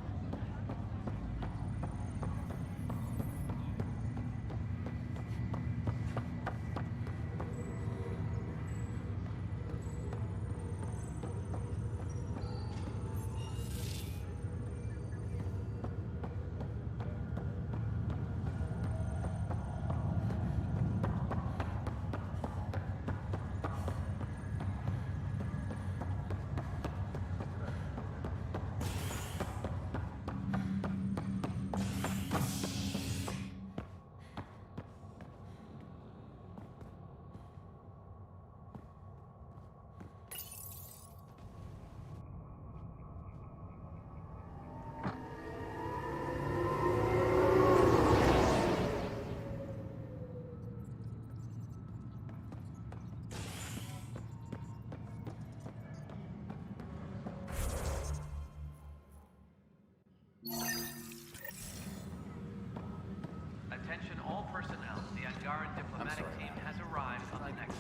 Attention all personnel. The Angaran diplomatic team has arrived on the Nexus.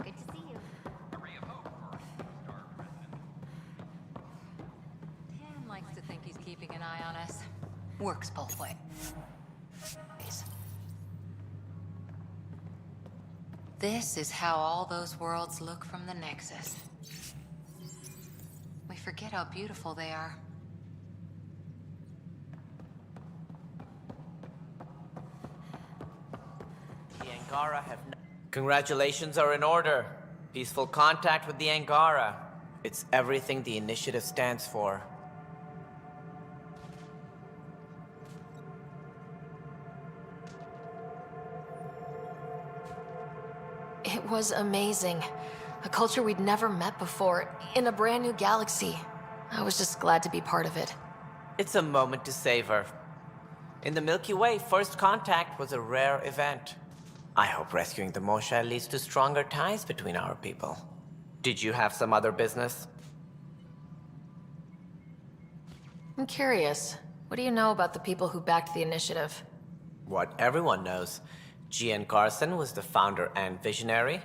Good to see you. A ray of hope for Star President. Tan likes to think he's keeping an eye on us. Works both ways. This is how all those worlds look from the Nexus. We forget how beautiful they are. The Angara have Congratulations are in order. Peaceful contact with the Angara. It's everything the initiative stands for. It was amazing. A culture we'd never met before, in a brand new galaxy. I was just glad to be part of it. It's a moment to savor. In the Milky Way, first contact was a rare event. I hope rescuing the Moshae leads to stronger ties between our people. Did you have some other business? I'm curious. What do you know about the people who backed the initiative? What everyone knows. Jean Carson was the founder and visionary.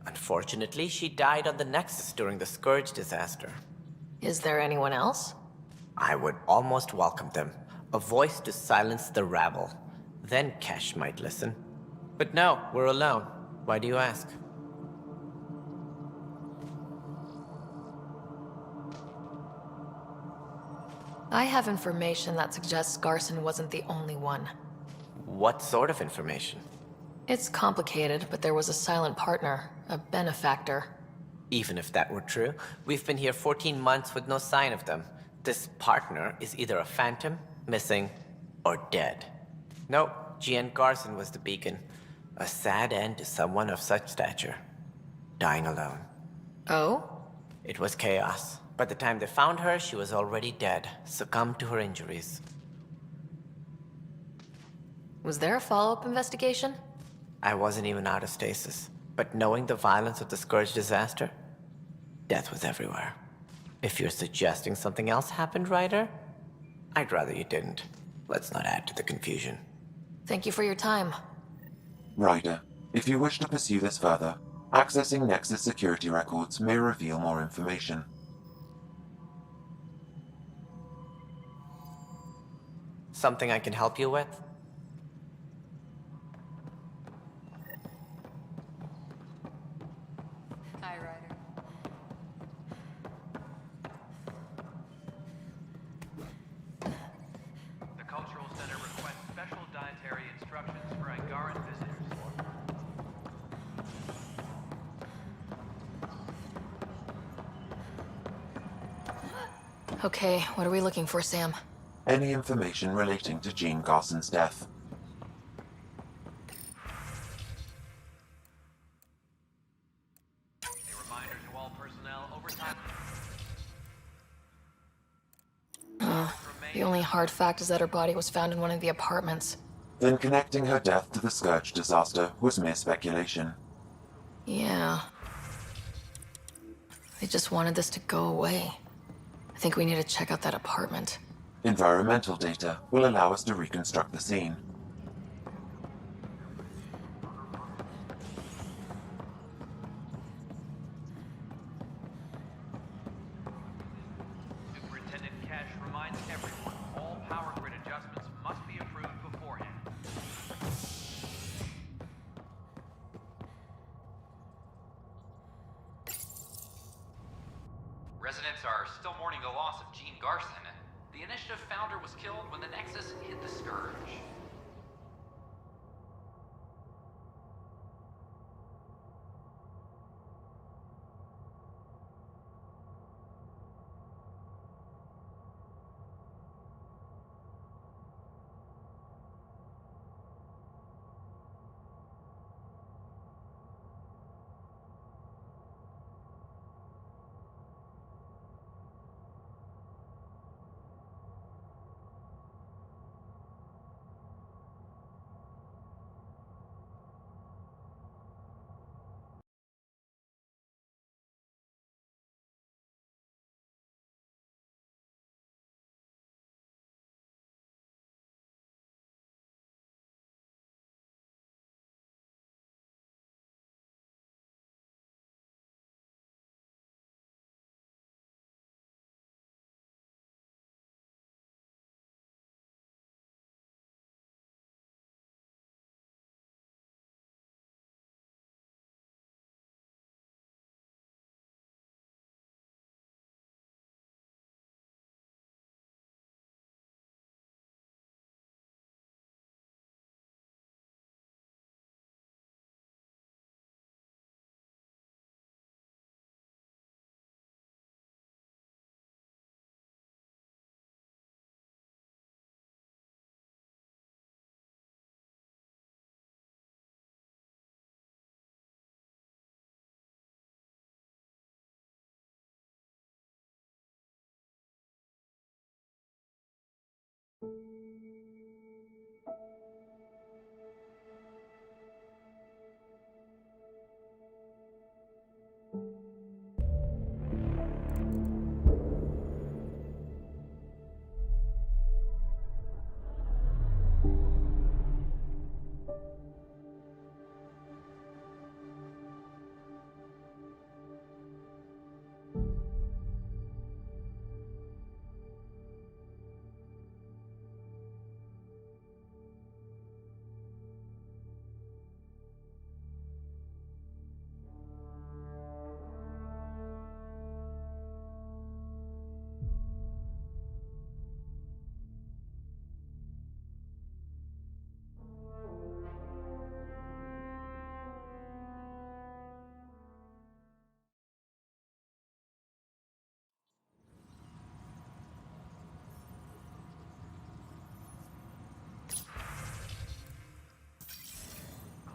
Unfortunately, she died on the Nexus during the Scourge disaster. Is there anyone else? I would almost welcome them. A voice to silence the rabble. Then Kesh might listen. But no, we're alone. Why do you ask? I have information that suggests Garson wasn't the only one. What sort of information? It's complicated, but there was a silent partner, a benefactor. Even if that were true, we've been here 14 months with no sign of them. This partner is either a phantom, missing, or dead. No, Jean Garson was the beacon. A sad end to someone of such stature. Dying alone. Oh? It was chaos. By the time they found her, she was already dead, succumbed to her injuries. Was there a follow-up investigation? I wasn't even out of stasis. But knowing the violence of the Scourge disaster, death was everywhere. If you're suggesting something else happened, Ryder, I'd rather you didn't. Let's not add to the confusion. Thank you for your time. Ryder, if you wish to pursue this further, accessing Nexus security records may reveal more information. Something I can help you with? Hi, Ryder. The Cultural Center requests special dietary instructions for Angaran visitors. Okay, what are we looking for, Sam? Any information relating to Jean Garson's death. A reminder to all personnel, overtime. The only hard fact is that her body was found in one of the apartments. Then connecting her death to the Scourge disaster was mere speculation. Yeah. They just wanted this to go away. I think we need to check out that apartment. Environmental data will allow us to reconstruct the scene. Superintendent Cash reminds everyone all power grid adjustments must be approved beforehand. Residents are still mourning the loss of Jean Garson. The initiative founder was killed when the Nexus hit the Scourge.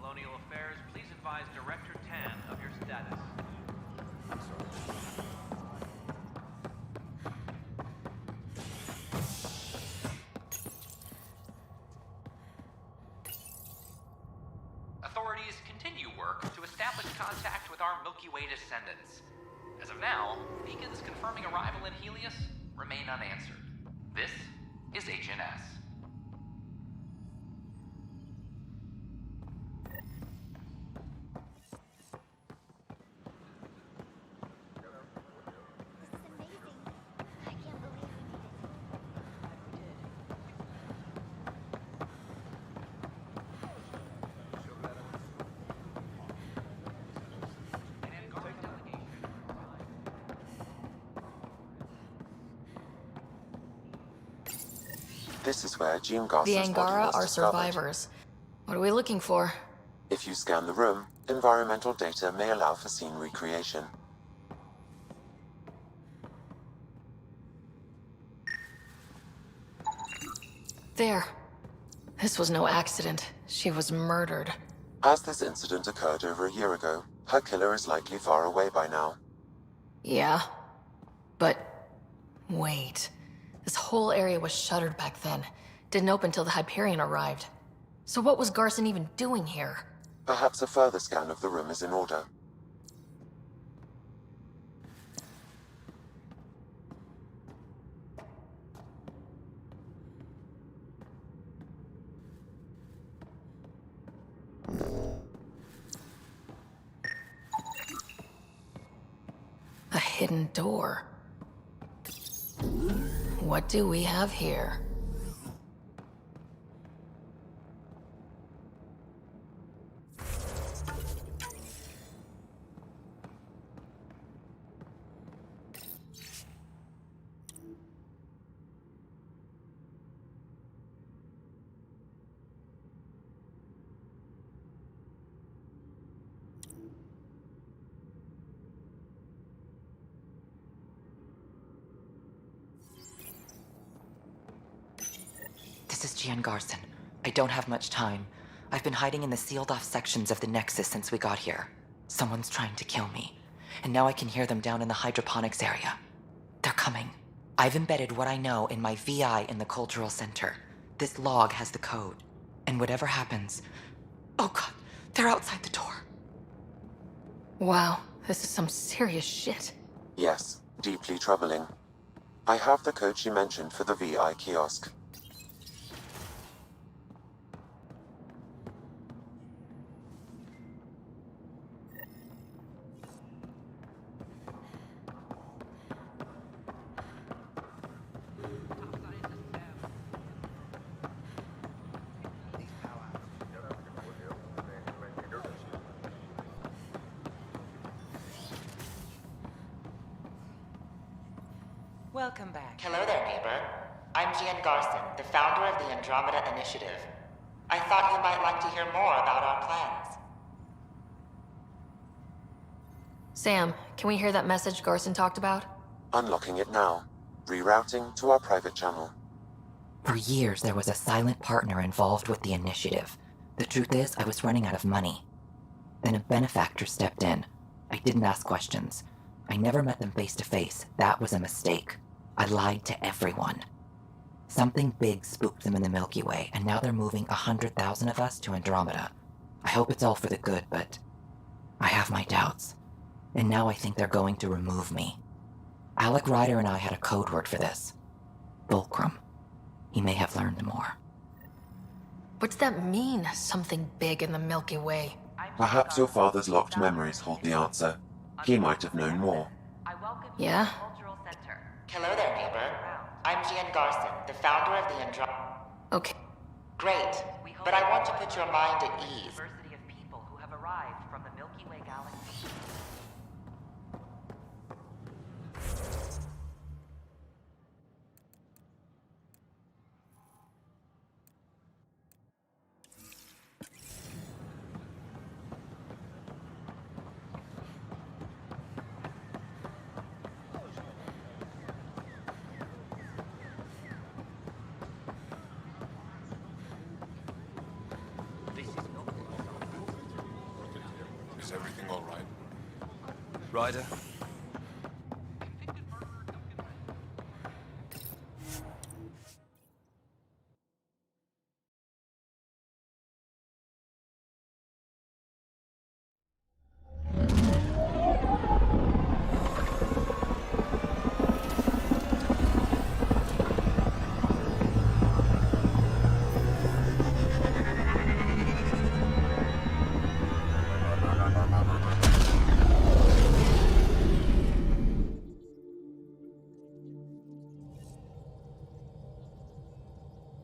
Colonial Affairs, please advise Director Tan of your status. Authorities continue work to establish contact with our Milky Way descendants. As of now, beacons confirming arrival in Helios remain unanswered. This is HNS. This is where Jean The Garson's body Angara was are discovered. survivors. What are we looking for? If you scan the room, environmental data may allow for scene recreation. There. This was no accident. She was murdered. As this incident occurred over a year ago, her killer is likely far away by now. Yeah. But... wait. This whole area was shuttered back then. Didn't open till the Hyperion arrived. So what was Garson even doing here? Perhaps a further scan of the room is in order. A hidden door. What do we have here? This is Gian Garson. I don't have much time. I've been hiding in the sealed-off sections of the Nexus since we got here. Someone's trying to kill me. And now I can hear them down in the hydroponics area. They're coming. I've embedded what I know in my VI in the Cultural Center. This log has the code. And whatever happens... Oh god, they're outside the door. Wow, this is some serious shit. Yes, deeply troubling. I have the code she mentioned for the VI kiosk. Welcome back. Hello there, neighbor. I'm Gian Garson, the founder of the Andromeda Initiative. I thought you might like to hear more about our plans. Sam, can we hear that message Garson talked about? Unlocking it now. Rerouting to our private channel. For years, there was a silent partner involved with the initiative. The truth is, I was running out of money. Then a benefactor stepped in. I didn't ask questions. I never met them face to face. That was a mistake. I lied to everyone. Something big spooked them in the Milky Way, and now they're moving 100,000 of us to Andromeda. I hope it's all for the good, but I have my doubts. And now I think they're going to remove me. Alec Ryder and I had a code word for this. Fulcrum. He may have learned more. What's that mean, something big in the Milky Way? Perhaps your father's locked memories hold the answer. He might have known more. Yeah? Hello there, neighbor. I'm Gian Garson, the founder of the Andromeda. Okay. Great, but I want to put your mind at ease. Diversity of people who have arrived from the Milky Way galaxy. Is everything all right? Ryder?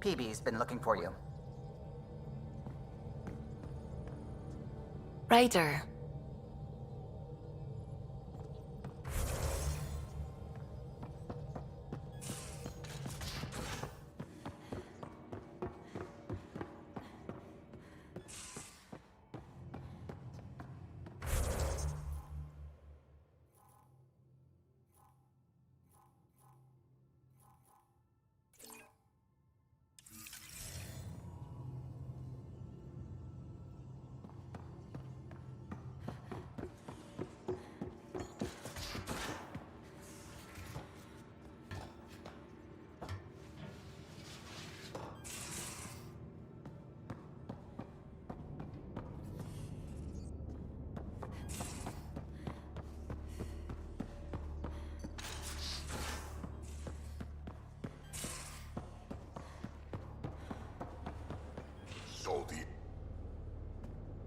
PB's been looking for you. Ryder.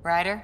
Ryder?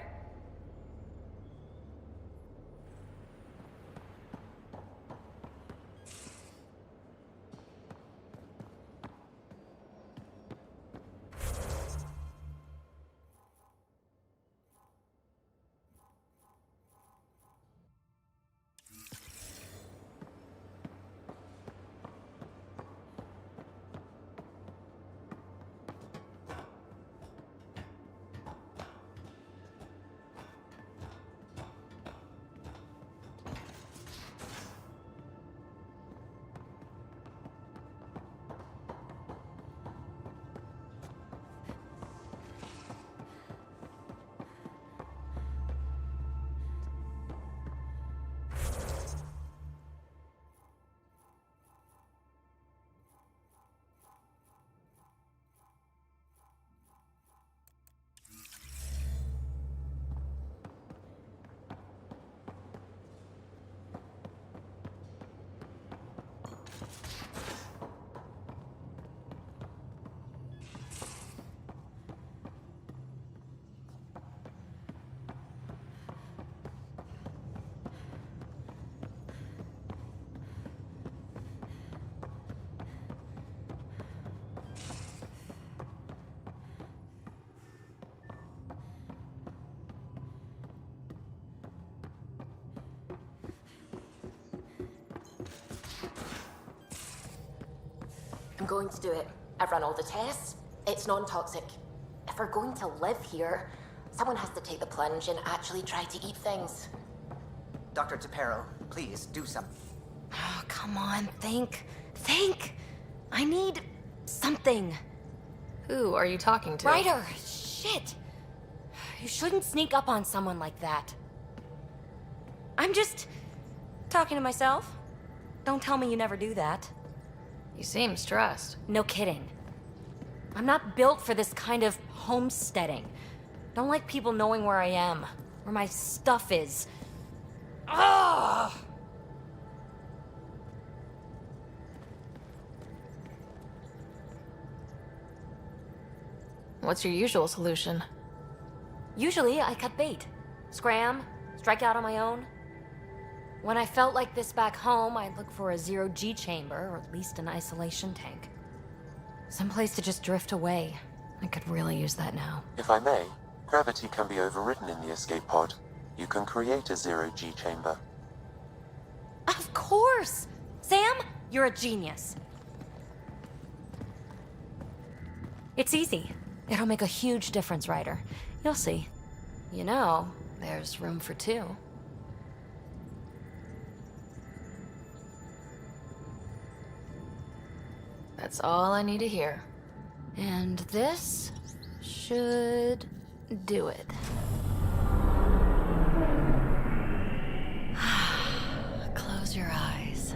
I'm going to do it. I've run all the tests. It's non-toxic. If we're going to live here, someone has to take the plunge and actually try to eat things. Dr. Tapero, please do something. Oh, come on, think. Think! I need something. Who are you talking to? Ryder! Shit! You shouldn't sneak up on someone like that. I'm just talking to myself. Don't tell me you never do that. You seem stressed. No kidding. I'm not built for this kind of homesteading. Don't like people knowing where I am, where my stuff is. Ugh! What's your usual solution? Usually, I cut bait. Scram, strike out on my own. When I felt like this back home, I'd look for a zero-G chamber, or at least an isolation tank. Someplace to just drift away. I could really use that now. If I may, gravity can be overridden in the escape pod. You can create a zero-G chamber. Of course! Sam, you're a genius. It's easy. It'll make a huge difference, Ryder. You'll see. You know, there's room for two. That's all I need to hear. And this should do it. Close your eyes.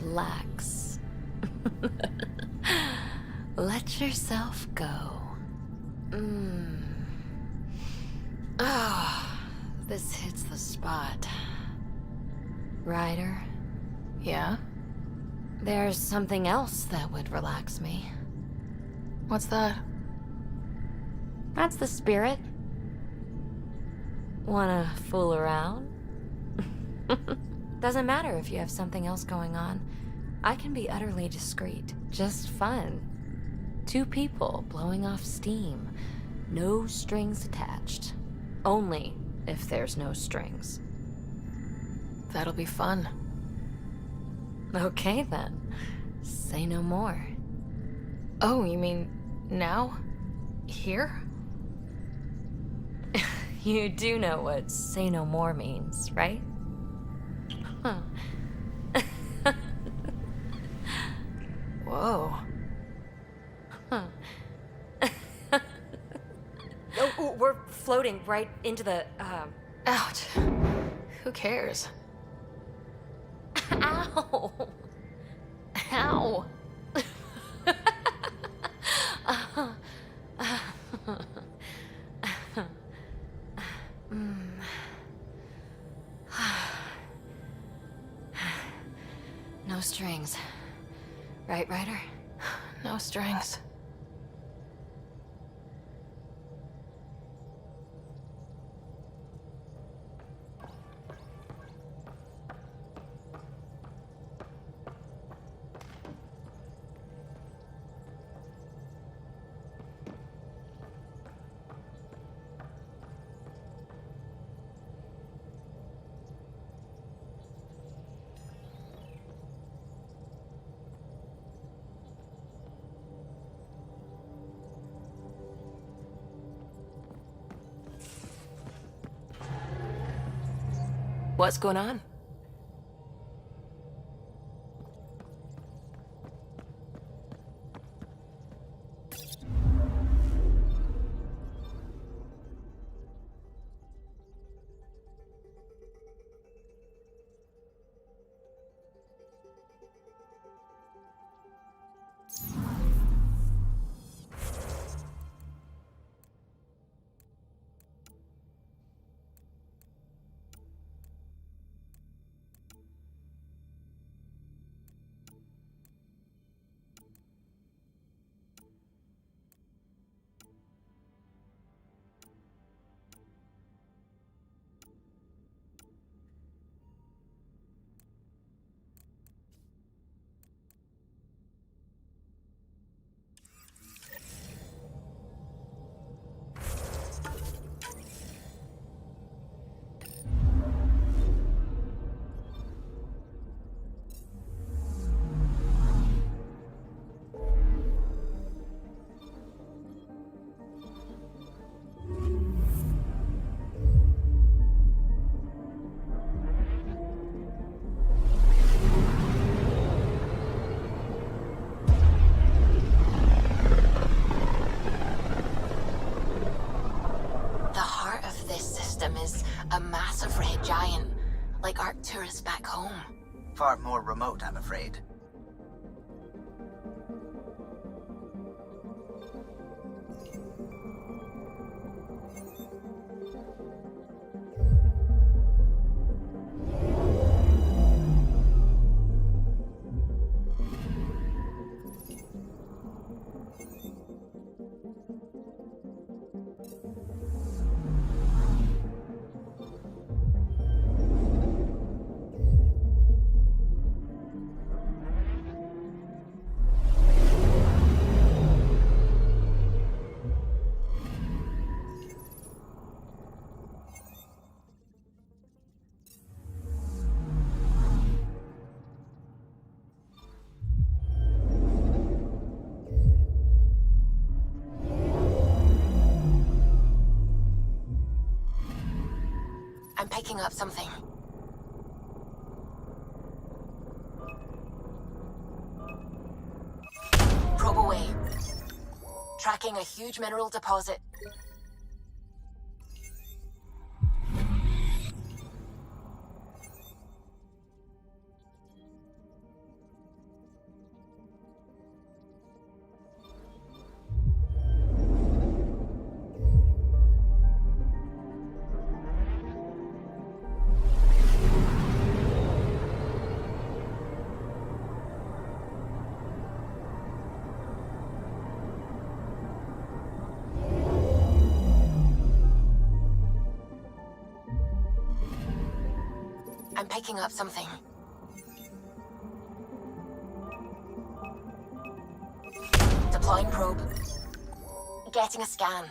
Relax. Let yourself go. Ah, this hits the spot. Ryder? Yeah? There's something else that would relax me. What's that? That's the spirit. Wanna fool around? Doesn't matter if you have something else going on. I can be utterly discreet. Just fun. Two people blowing off steam. No strings attached. Only if there's no strings. That'll be fun. Okay then. Say no more. Oh, you mean now? Here? You do know what say no more means, right? Huh. Whoa. Huh. Oh, we're floating right into the, Ouch. Who cares? Ow! Ow! No strings. Right, Ryder? No strings. What's going on? Is a massive red giant, like Arcturus back home. Far more remote, I'm afraid. I'm picking up something. Probe away. Tracking a huge mineral deposit. I'm picking up something. Deploying probe. Getting a scan.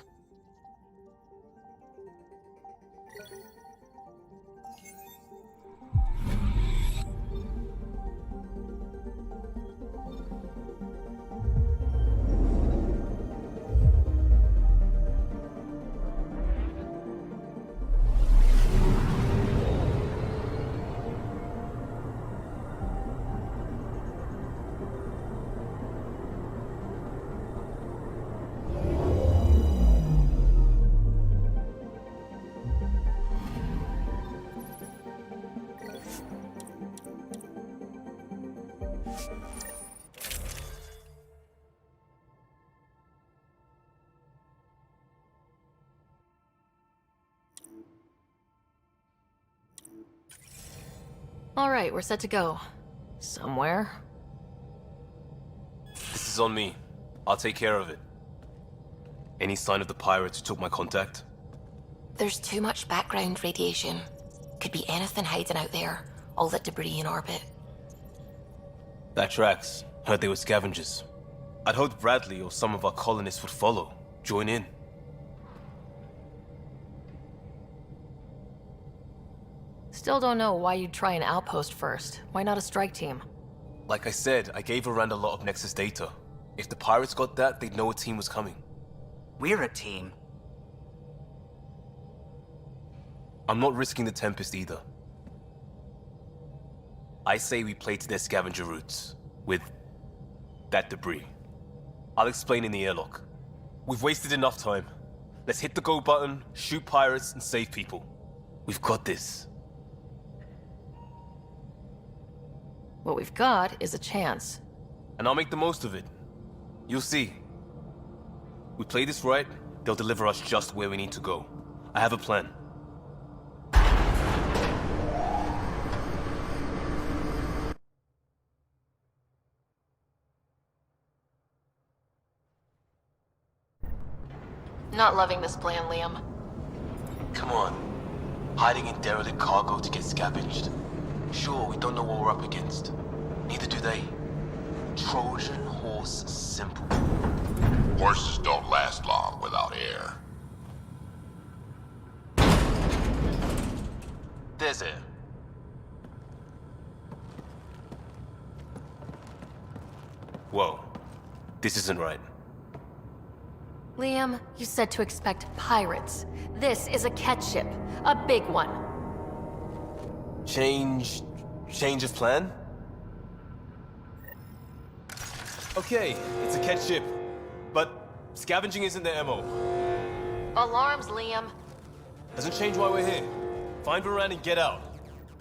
Alright, we're set to go. Somewhere. This is on me. I'll take care of it. Any sign of the pirates who took my contact? There's too much background radiation. Could be anything hiding out there. All that debris in orbit. That tracks. Heard they were scavengers. I'd hoped Bradley or some of our colonists would follow. Join in. Still don't know why you'd try an outpost first. Why not a strike team? Like I said, I gave Arand a lot of Nexus data. If the pirates got that, they'd know a team was coming. We're a team. I'm not risking the Tempest either. I say we play to their scavenger routes with that debris. I'll explain in the airlock. We've wasted enough time. Let's hit the go button, shoot pirates, and save people. We've got this. What we've got is a chance. And I'll make the most of it. You'll see. We play this right, they'll deliver us just where we need to go. I have a plan. Not loving this plan, Liam. Come on. Hiding in derelict cargo to get scavenged. Sure, we don't know what we're up against. Neither do they. Trojan horse simple. Horses don't last long without air. There's air. Whoa. This isn't right. Liam, you said to expect pirates. This is a catch ship. A big one. Change of plan? Okay, it's a catch ship. But scavenging isn't their MO. Alarms, Liam. Doesn't change why we're here. Find Varan and get out.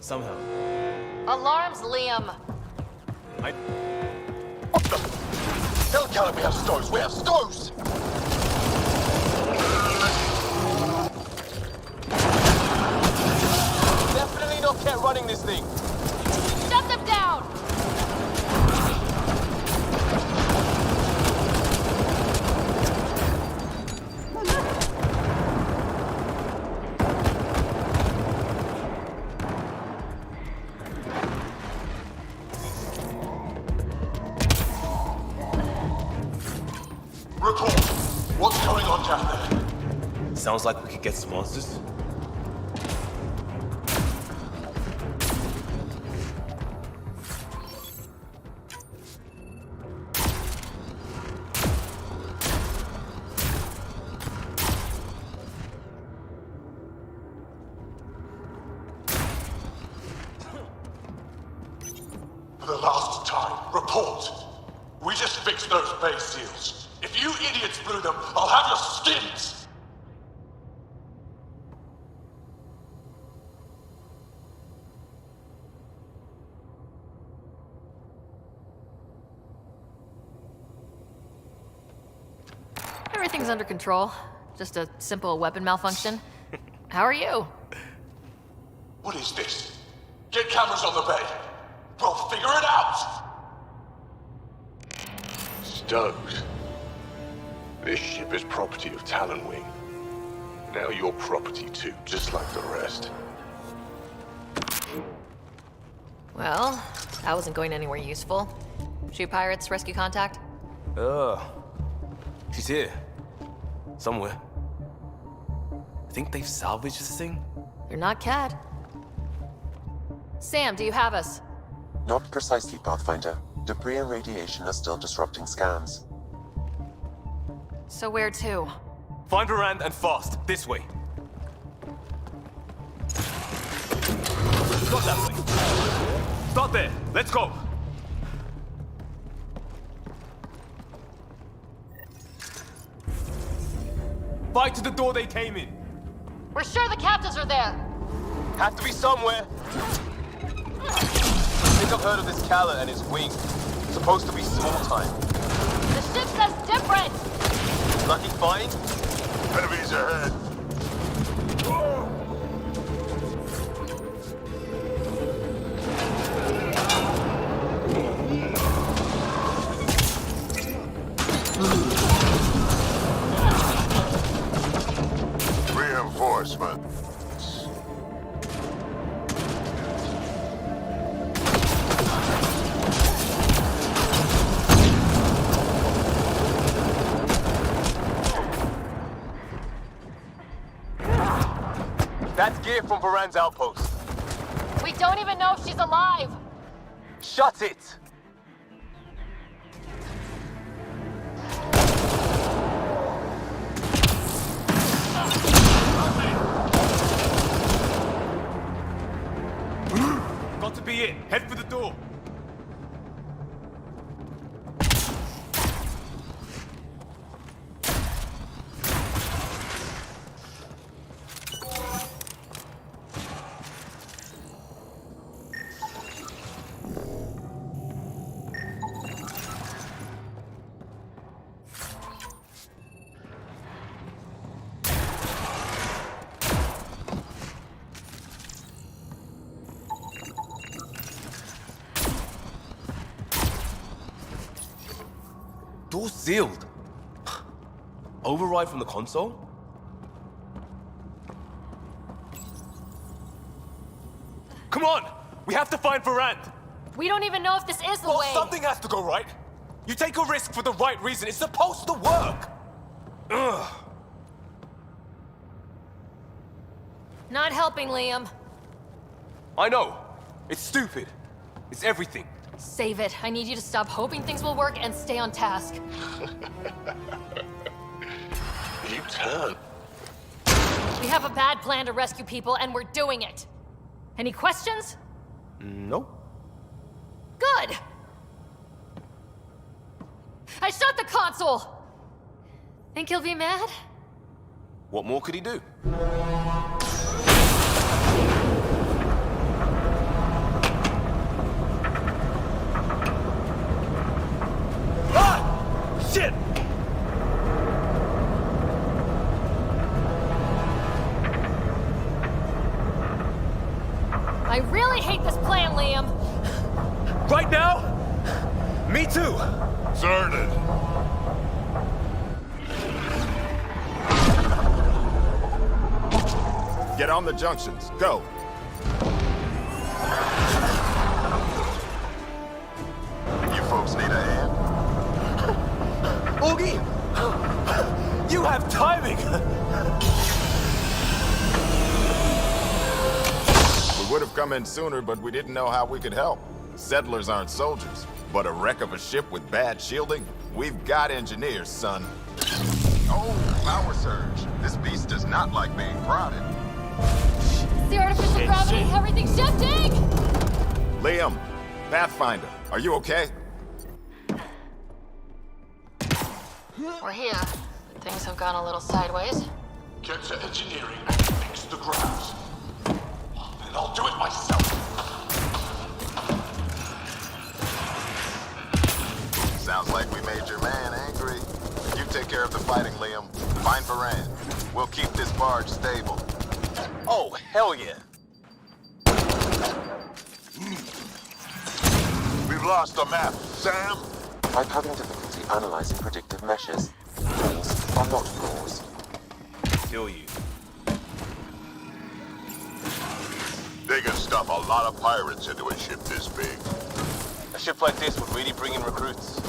Somehow. Alarms, Liam. What the? Tell Callum we have stoves! We have stoves! Definitely not kept running this thing. Shut them down! Report! What's going on down there? Sounds like we could get some monsters. For the last time, report. We just fixed those bay seals. If you idiots blew them, I'll have your skins! Everything's under control. Just a simple weapon malfunction. How are you? What is this? Get cameras on the bay. We'll figure it out! Stoked. This ship is property of Talonwing. Now you're property too, just like the rest. Well, that wasn't going anywhere useful. Shoot pirates, rescue contact? She's here. Somewhere. I think they've salvaged this thing? You're not Cad. Sam, do you have us? Not precisely, Pathfinder. Debris and radiation are still disrupting scans. So where to? Find Varan and fast. This way. Not that way. Start there. Let's go. Fight to the door they came in. We're sure the captives are there. Have to be somewhere. I think I've heard of this Calla and his wing. Supposed to be small time. The ship says different! Lucky find? Enemies ahead. Reinforcements. That's gear from Varan's outpost. We don't even know if she's alive! Shut it! Got to be it. Head for the door. Door's sealed. Override from the console? Come on! We have to find Varant! We don't even know if this is the way. Something has to go right. You take a risk for the right reason. It's supposed to work. Ugh. Not helping, Liam. I know. It's stupid. It's everything. Save it. I need you to stop hoping things will work and stay on task. You turn. We have a bad plan to rescue people, and we're doing it. Any questions? No. Good! I shot the console! Think he'll be mad? What more could he do? Ah! Shit! I really hate this plan, Liam. Right now? Me too. Certain. Get on the junctions. Go. You folks need a hand? Augie! You have timing! We would have come in sooner, but we didn't know how we could help. Settlers aren't soldiers, but a wreck of a ship with bad shielding? We've got engineers, son. Oh, power surge. This beast does not like being prodded. The artificial gravity, everything's shifting! Liam, Pathfinder, are you okay? We're here. Things have gone a little sideways. Get to engineering and fix the graphs. And I'll do it myself. Sounds like we made your man angry. You take care of the fighting, Liam. Find Varant. We'll keep this barge stable. Oh, hell yeah. We've lost the map. Sam? I'm having difficulty analyzing predictive meshes. Flaws are not flaws. Kill you. They can stuff a lot of pirates into a ship this big. A ship like this would really bring in recruits.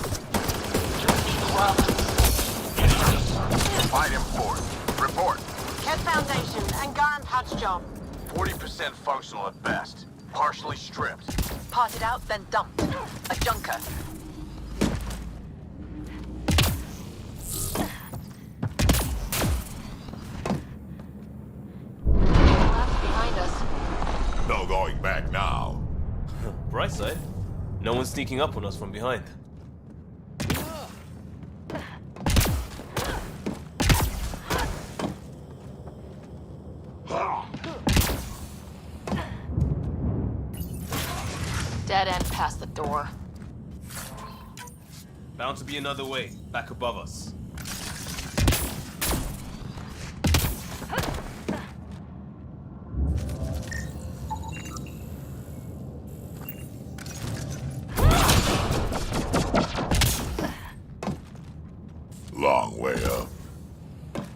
Fight him for it. Report. Head Foundation and Garm Patch job. 40% functional at best. Partially stripped. Parted out, then dumped. A junker. Behind us. No going back now. Bright side. No one's sneaking up on us from behind. Dead end past the door. Bound to be another way, back above us. Long way up.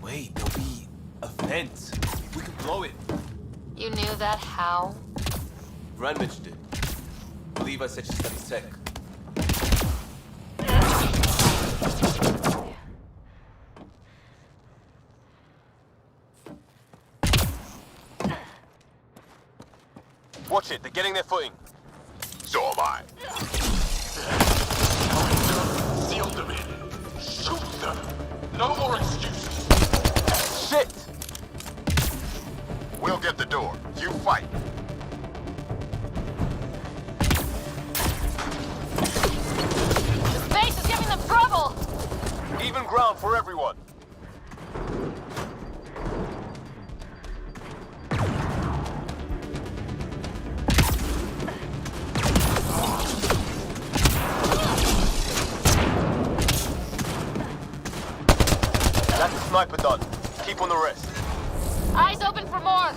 Wait, there'll be a vent. We can blow it. You knew that how? Brand mentioned it. Believe I said she studies tech. Watch it, they're getting their footing. So am I. Seal them in. Shoot them. No more excuses. Shit! We'll get the door. You fight. ground for everyone. That's the sniper done. Keep on the rest. Eyes open for more!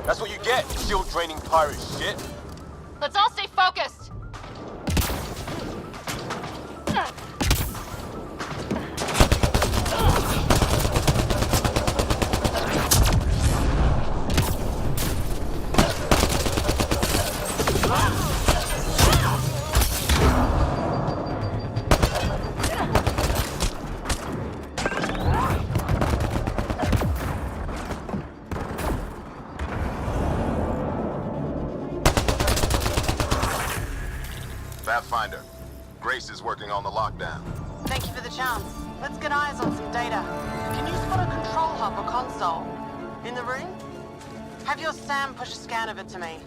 That's what you get, shield draining pirate shit. Let's all stay focused! Pathfinder, Grace is working on the lockdown. Thank you for the chance. Let's get eyes on some data. Can you spot a control hub or console? In the room? Have your Sam push a scan of it to me.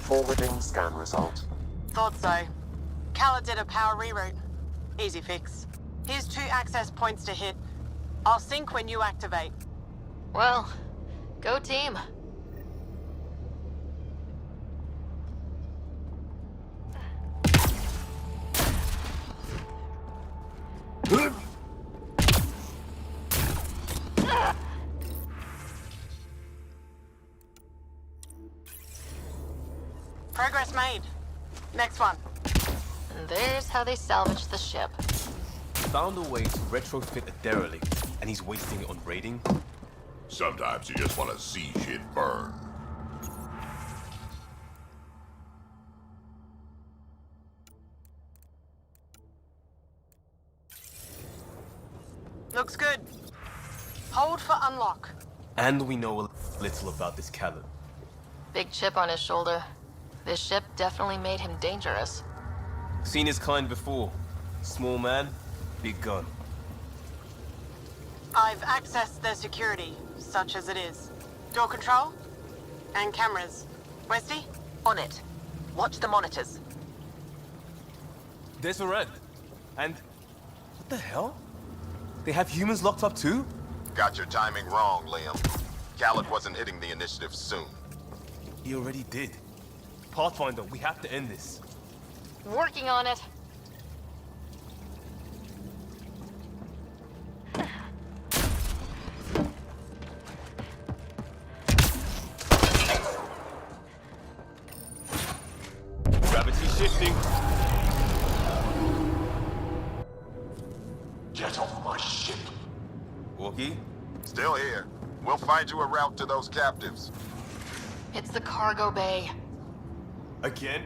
Forwarding scan result. Thought so. Khaled did a power reroute. Easy fix. Here's 2 access points to hit. I'll sync when you activate. Well, go team. Progress made. Next one. And there's how they salvaged the ship. Found a way to retrofit a derelict, and he's wasting it on raiding? Sometimes you just want to see shit burn. Looks good. Hold for unlock. And we know a little about this Khaled. Big chip on his shoulder. This ship definitely made him dangerous. Seen his kind before. Small man, big gun. I've accessed their security, such as it is. Door control? And cameras. Westy? On it. Watch the monitors. There's a red. And what the hell? They have humans locked up too? Got your timing wrong, Liam. Khaled wasn't hitting the initiative soon. He already did. Pathfinder, we have to end this. Working on it. Gravity shifting. Get off my ship. Walkie? Still here. We'll find you a route to those captives. It's the cargo bay. Again?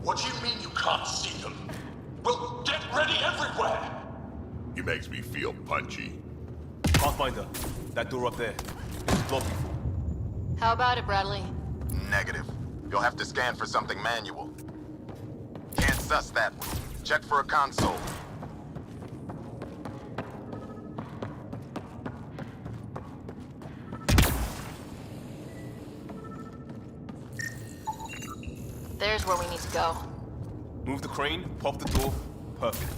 What do you mean you can't see them? Well, get ready everywhere! He makes me feel punchy. Pathfinder, that door up there. It's blocked before. How about it, Bradley? Negative. You'll have to scan for something manual. Can't suss that one. Check for a console. There's where we need to go. Move the crane, pop the door. Perfect.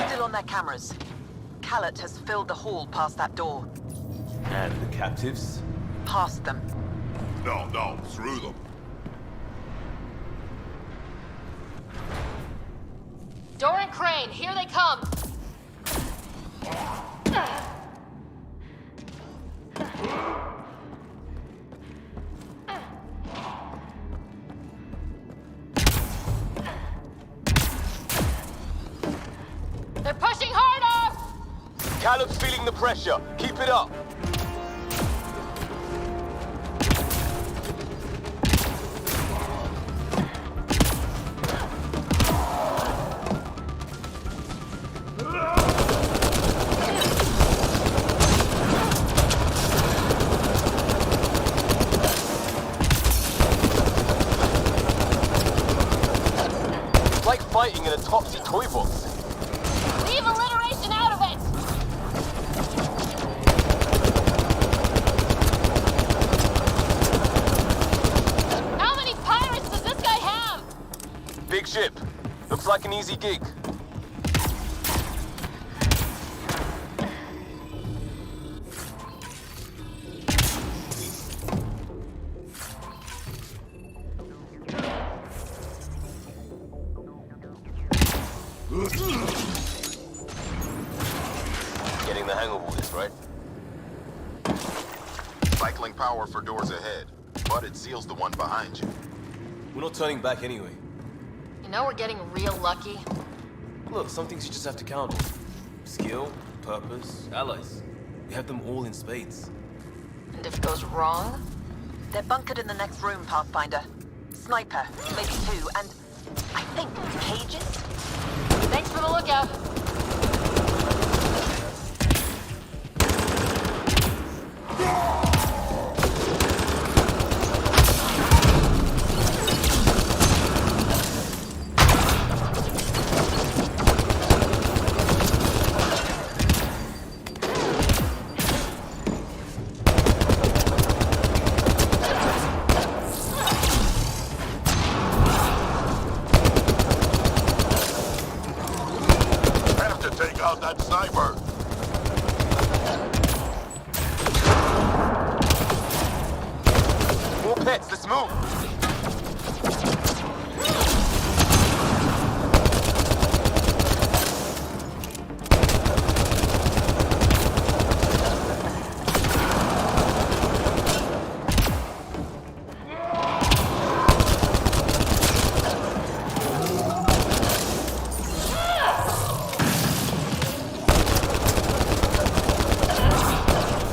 Still on their cameras. Callet has filled the hall past that door. And the captives? Past them. No, through them. Door and crane, here they come! They're pushing harder! Caleb's feeling the pressure. Keep it up. It's like fighting in a Topsy toy box. Leave alliteration out of it! How many pirates does this guy have? Big ship. Looks like an easy gig. Getting the hang of all this, right? Cycling power for doors ahead, but it seals the one behind you. We're not turning back anyway. You know we're getting real lucky. Look, some things you just have to count on. Skill, purpose, allies. We have them all in spades. And if it goes wrong? They're bunkered in the next room, Pathfinder. Sniper, maybe two, and I think cages? Thanks for the lookout. Have to take out that sniper. More pets, let's move.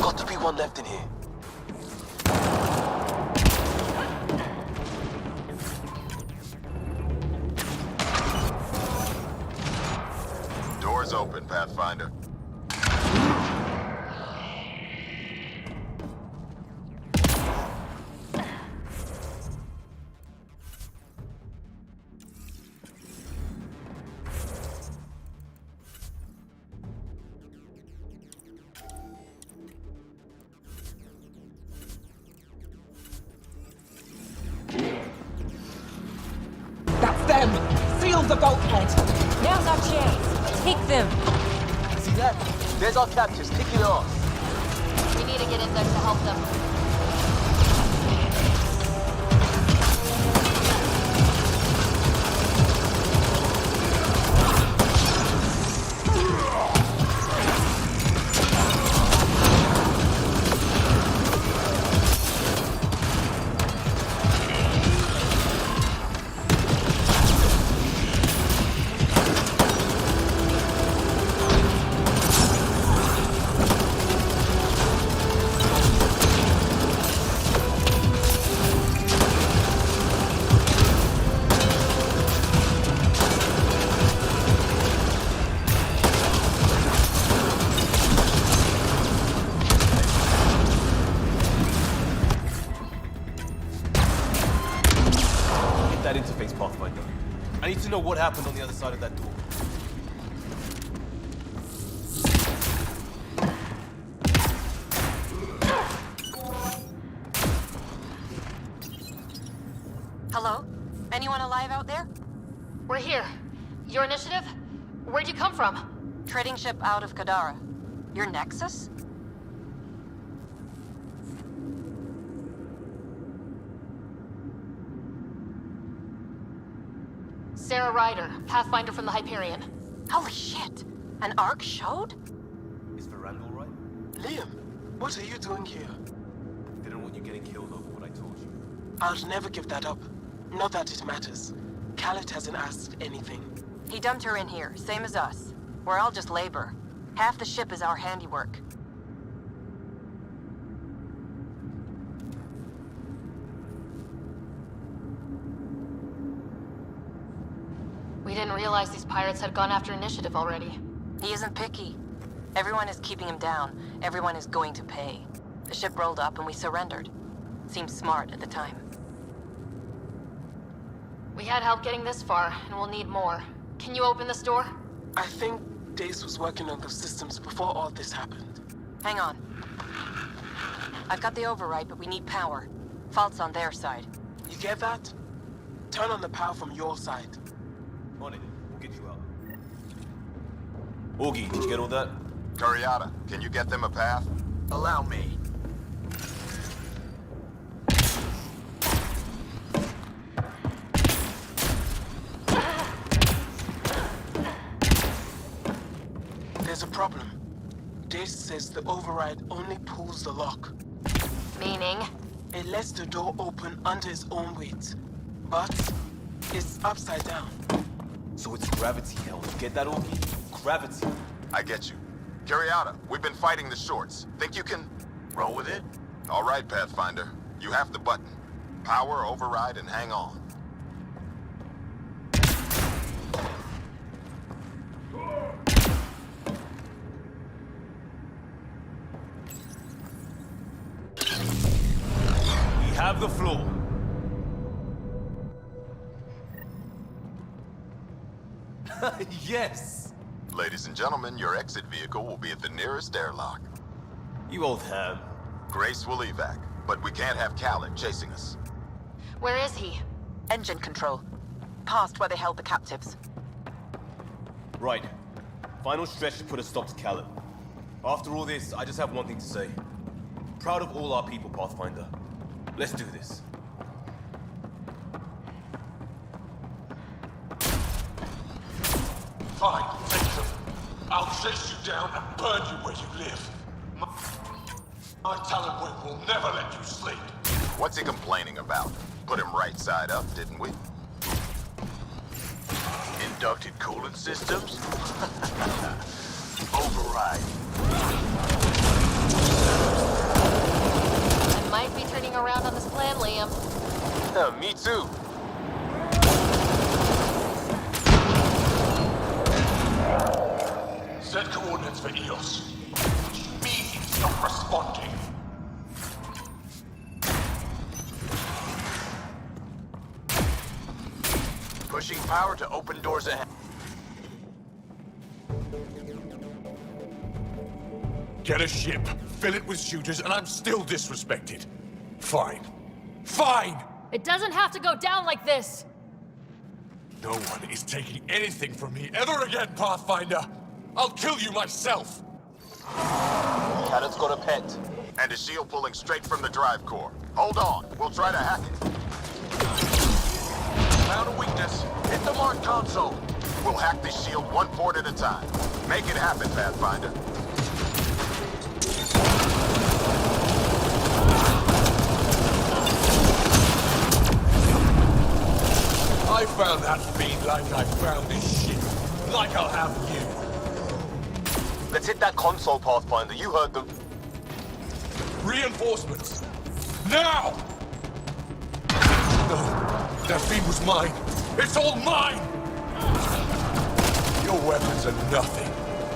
Got to be one left in here. Doors open, Pathfinder. That's them! Seal the bulkhead! Now's our chance. Take them. See that? There's our captors kicking off. We need to get in there to help them. That interface, Pathfinder. I need to know what happened on the other side of that door. here. Your initiative? Where'd you come from? Trading ship out of Kadara. Your Nexus? Sarah Ryder, Pathfinder from the Hyperion. Holy shit! An arc showed? Is Veranda all right? Liam, what are you doing here? Didn't want you getting killed over what I told you. I'll never give that up. Not that it matters. Khaled hasn't asked anything. He dumped her in here, same as us. We're all just labor. Half the ship is our handiwork. We didn't realize these pirates had gone after Initiative already. He isn't picky. Everyone is keeping him down. Everyone is going to pay. The ship rolled up and we surrendered. Seemed smart at the time. We had help getting this far, and we'll need more. Can you open this door? I think Dace was working on those systems before all this happened. Hang on. I've got the override, but we need power. Fault's on their side. You get that? Turn on the power from your side. On it. We'll get you out. Augie, did you get all that? Curiata, can you get them a path? Allow me. There's a problem. Dace says the override only pulls the lock. Meaning? It lets the door open under its own weight. But it's upside down. So it's gravity hell. You get that, Augie? Gravity. I get you. Curiata, we've been fighting the shorts. Think you can roll with it? All right, Pathfinder. You have the button. Power, override, and hang on. We have the floor. Yes! Ladies and gentlemen, your exit vehicle will be at the nearest airlock. You old ham. Grace will evac, but we can't have Khaled chasing us. Where is he? Engine control. Past where they held the captives. Right. Final stretch to put a stop to Khaled. After all this, I just have one thing to say. Proud of all our people, Pathfinder. Let's do this. Fine, take them. I'll chase you down and burn you where you live. My talent wing will never let you sleep. What's he complaining about? Put him right side up, didn't we? Inducted coolant systems? Override. I might be turning around on this plan, Liam. Me too. Set coordinates for EOS. What do you mean he's not responding? Pushing power to open doors ahead. Get a ship, fill it with shooters, and I'm still disrespected. Fine. Fine! It doesn't have to go down like this! No one is taking anything from me ever again, Pathfinder! I'll kill you myself! Cannon's got a pet. And a shield pulling straight from the drive core. Hold on, we'll try to hack it. Found a weakness. Hit the mark console. We'll hack this shield one port at a time. Make it happen, Pathfinder. I found that fiend like I found this ship. Like I'll have you. Let's hit that console, Pathfinder. You heard them. Reinforcements! Now! No, that fiend was mine. It's all mine! Your weapons are nothing.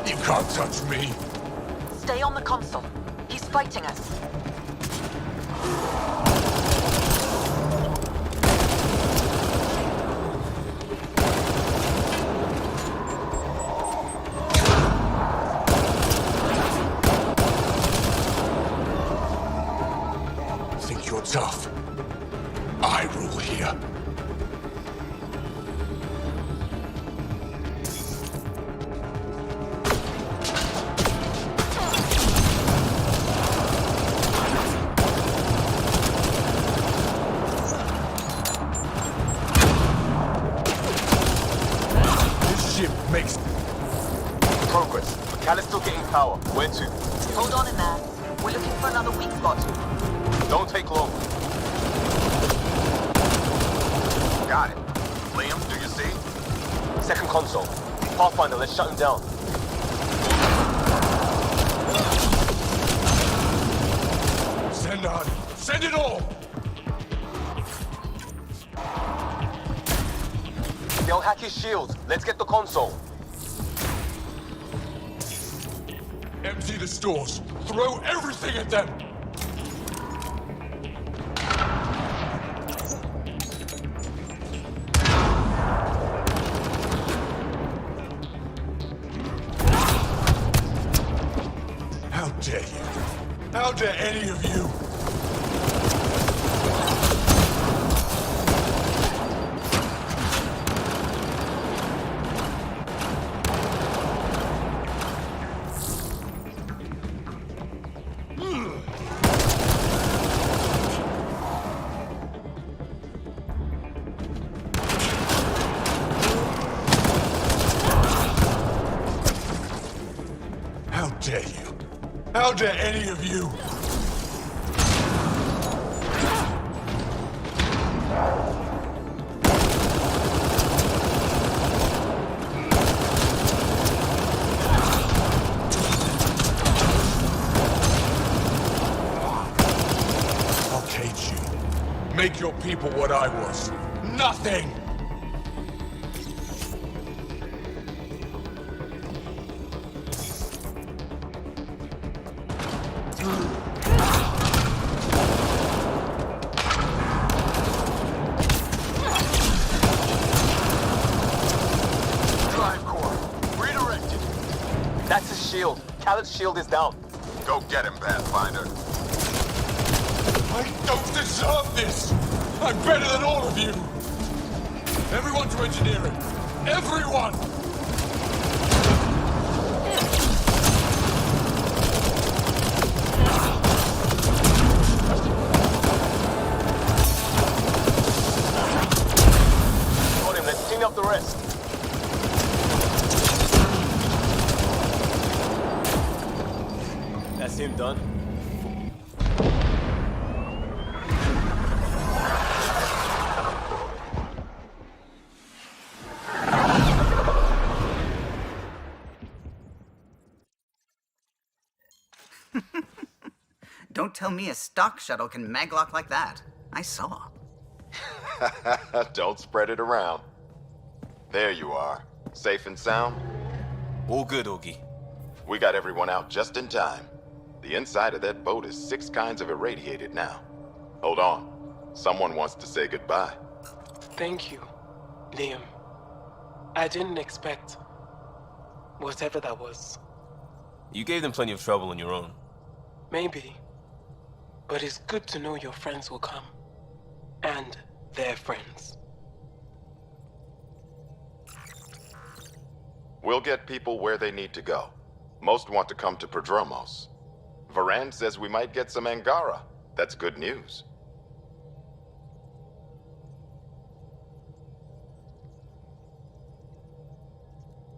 You can't touch me. Stay on the console. He's fighting us. Think you're tough? I rule here. progress, but Cal is still getting power. Where to? Hold on in there. We're looking for another weak spot. Don't take long. Got it. Liam, do you see? Second console. Pathfinder, let's shut him down. Send on. Send it all! They'll hack his shield. Let's get the console. Empty the stores. Throw everything at them! How dare you? How dare any of you? How dare you? How dare any of you? I'll cage you. Make your people what I was. Nothing! Drive core. Redirected. That's his shield. Khaled's shield is down. Go get him, Pathfinder. I don't deserve this! I'm better than all of you! Everyone to engineering! Everyone! Got him. Let's clean up the rest. That's him done. Don't tell me a stock shuttle can maglock like that. I saw. Don't spread it around. There you are. Safe and sound? All good, Augie. We got everyone out just in time. The inside of that boat is 6 kinds of irradiated now. Hold on. Someone wants to say goodbye. Thank you, Liam. I didn't expect whatever that was. You gave them plenty of trouble on your own. Maybe. But it's good to know your friends will come. And their friends. We'll get people where they need to go. Most want to come to Prodromos. Varan says we might get some Angara. That's good news.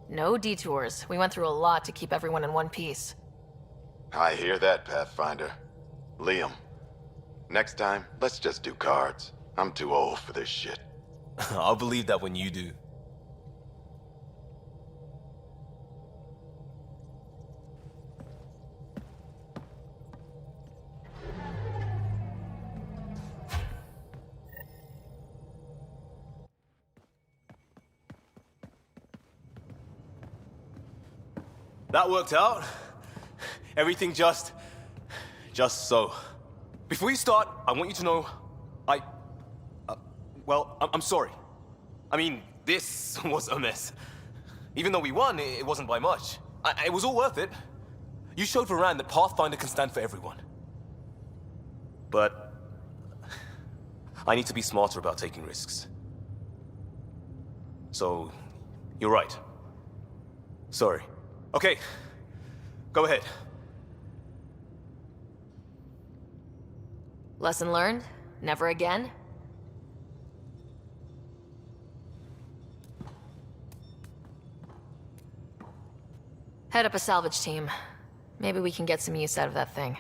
No detours. We went through a lot to keep everyone in one piece. I hear that, Pathfinder. Liam, next time, let's just do cards. I'm too old for this shit. I'll believe that when you do. That worked out. Everything just so. Before you start, I want you to know, I'm sorry. I mean, this was a mess. Even though we won, it wasn't by much. It was all worth it. You showed Varan that Pathfinder can stand for everyone. But I need to be smarter about taking risks. So, you're right. Sorry. Okay, go ahead. Lesson learned? Never again? Head up a salvage team. Maybe we can get some use out of that thing.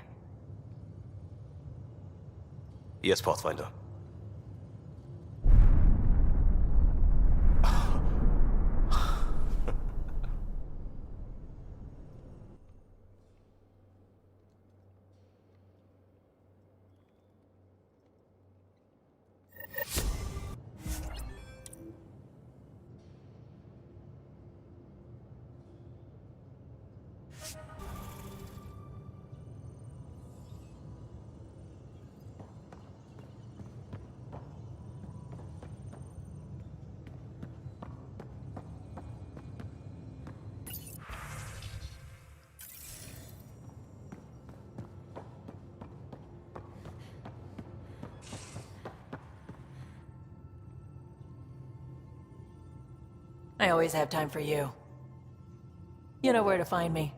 Yes, Pathfinder. I always have time for you. You know where to find me.